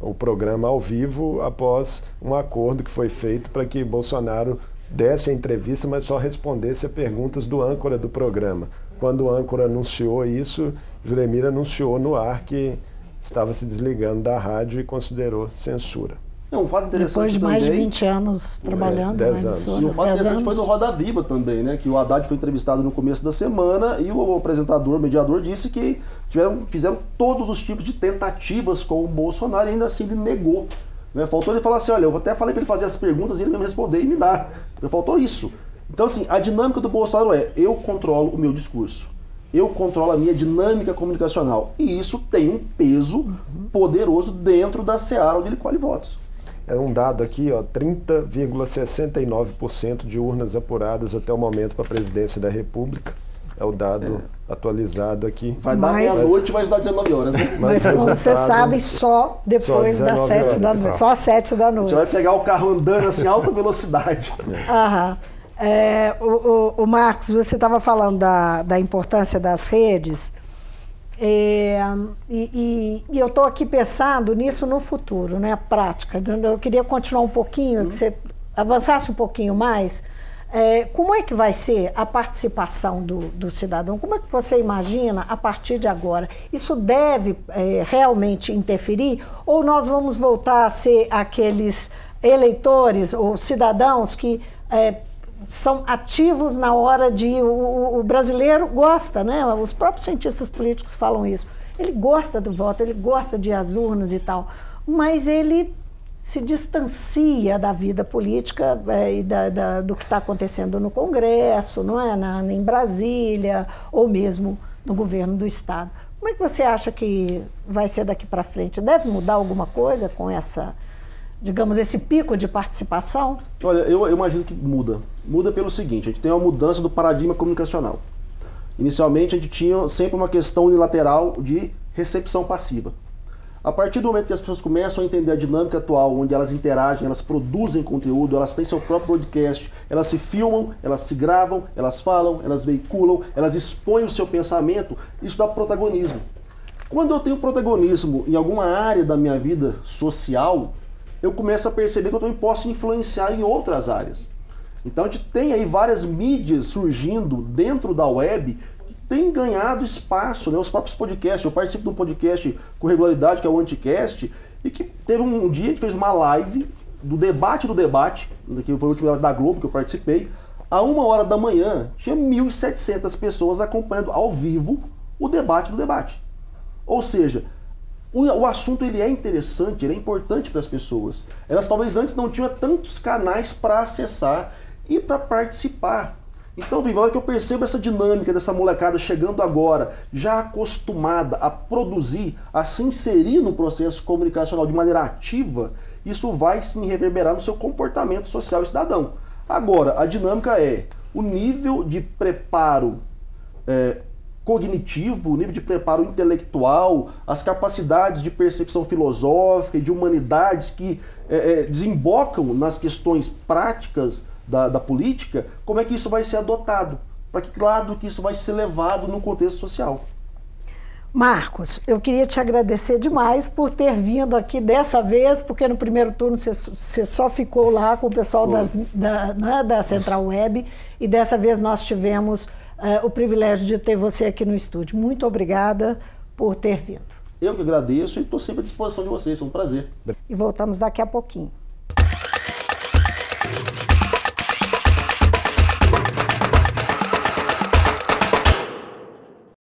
o programa ao vivo após um acordo que foi feito para que Bolsonaro desse a entrevista, mas só respondesse a perguntas do âncora do programa. Quando o âncora anunciou isso, Juremir anunciou no ar que estava se desligando da rádio e considerou censura. Um fato interessante depois de mais também, de 20 anos trabalhando. 10 anos. E um fato interessante foi no Roda Viva também, né? Que o Haddad foi entrevistado no começo da semana e o apresentador, o mediador, disse que fizeram todos os tipos de tentativas com o Bolsonaro e ainda assim ele negou. Né? Faltou ele falar assim, olha, eu até falei para ele fazer as perguntas e ele mesmo responder e me dá. Faltou isso. Então, assim, a dinâmica do Bolsonaro eu controlo o meu discurso. Eu controlo a minha dinâmica comunicacional. E isso tem um peso poderoso dentro da seara onde ele colhe votos. É um dado aqui, 30,69% de urnas apuradas até o momento para a presidência da República. É o dado atualizado aqui. Vai dar meia-noite, vai dar 19 horas, né? Mas como você sabe, só depois das 7 da noite. Só às 7 da noite. Você vai pegar o carro andando assim, alta velocidade. Aham. O Marcos, você estava falando da importância das redes. E eu estou aqui pensando nisso no futuro, né, a prática. Eu queria continuar um pouquinho, que você avançasse um pouquinho mais. Como é que vai ser a participação do cidadão? Como é que você imagina a partir de agora? Isso deve realmente interferir? Ou nós vamos voltar a ser aqueles eleitores ou cidadãos que são ativos na hora de... O brasileiro gosta, né? Os próprios cientistas políticos falam isso. Ele gosta do voto, ele gosta de ir às urnas e tal, mas ele se distancia da vida política e do que está acontecendo no Congresso, não é? Em Brasília, ou mesmo no governo do Estado. Como é que você acha que vai ser daqui para frente? Deve mudar alguma coisa com essa... digamos, esse pico de participação? Olha, eu imagino que muda. Muda pelo seguinte, a gente tem uma mudança do paradigma comunicacional. Inicialmente, a gente tinha sempre uma questão unilateral de recepção passiva. A partir do momento que as pessoas começam a entender a dinâmica atual, onde elas interagem, elas produzem conteúdo, elas têm seu próprio broadcast, elas se filmam, elas se gravam, elas falam, elas veiculam, elas expõem o seu pensamento, isso dá protagonismo. Quando eu tenho protagonismo em alguma área da minha vida social, eu começo a perceber que eu também posso influenciar em outras áreas. Então a gente tem aí várias mídias surgindo dentro da web que têm ganhado espaço, né? Os próprios podcasts. Eu participo de um podcast com regularidade, que é o Anticast, e que teve um dia que fez uma live do debate, que foi o último da Globo que eu participei. A 1h da manhã, tinha 1.700 pessoas acompanhando ao vivo o debate do debate. Ou seja, o assunto ele é interessante, ele é importante para as pessoas. Elas talvez antes não tinham tantos canais para acessar e para participar. Então, Viva, a hora que eu percebo essa dinâmica dessa molecada chegando agora, já acostumada a produzir, a se inserir no processo comunicacional de maneira ativa, isso vai sim reverberar no seu comportamento social e cidadão. Agora, a dinâmica é o nível de preparo cognitivo, o nível de preparo intelectual, as capacidades de percepção filosófica e de humanidades que desembocam nas questões práticas da política, como é que isso vai ser adotado? Para que lado que isso vai ser levado no contexto social? Marcos, eu queria te agradecer demais por ter vindo aqui dessa vez, porque no primeiro turno você só ficou lá com o pessoal da Central Web, e dessa vez nós tivemos o privilégio de ter você aqui no estúdio. Muito obrigada por ter vindo. Eu que agradeço e estou sempre à disposição de vocês, foi um prazer. E voltamos daqui a pouquinho.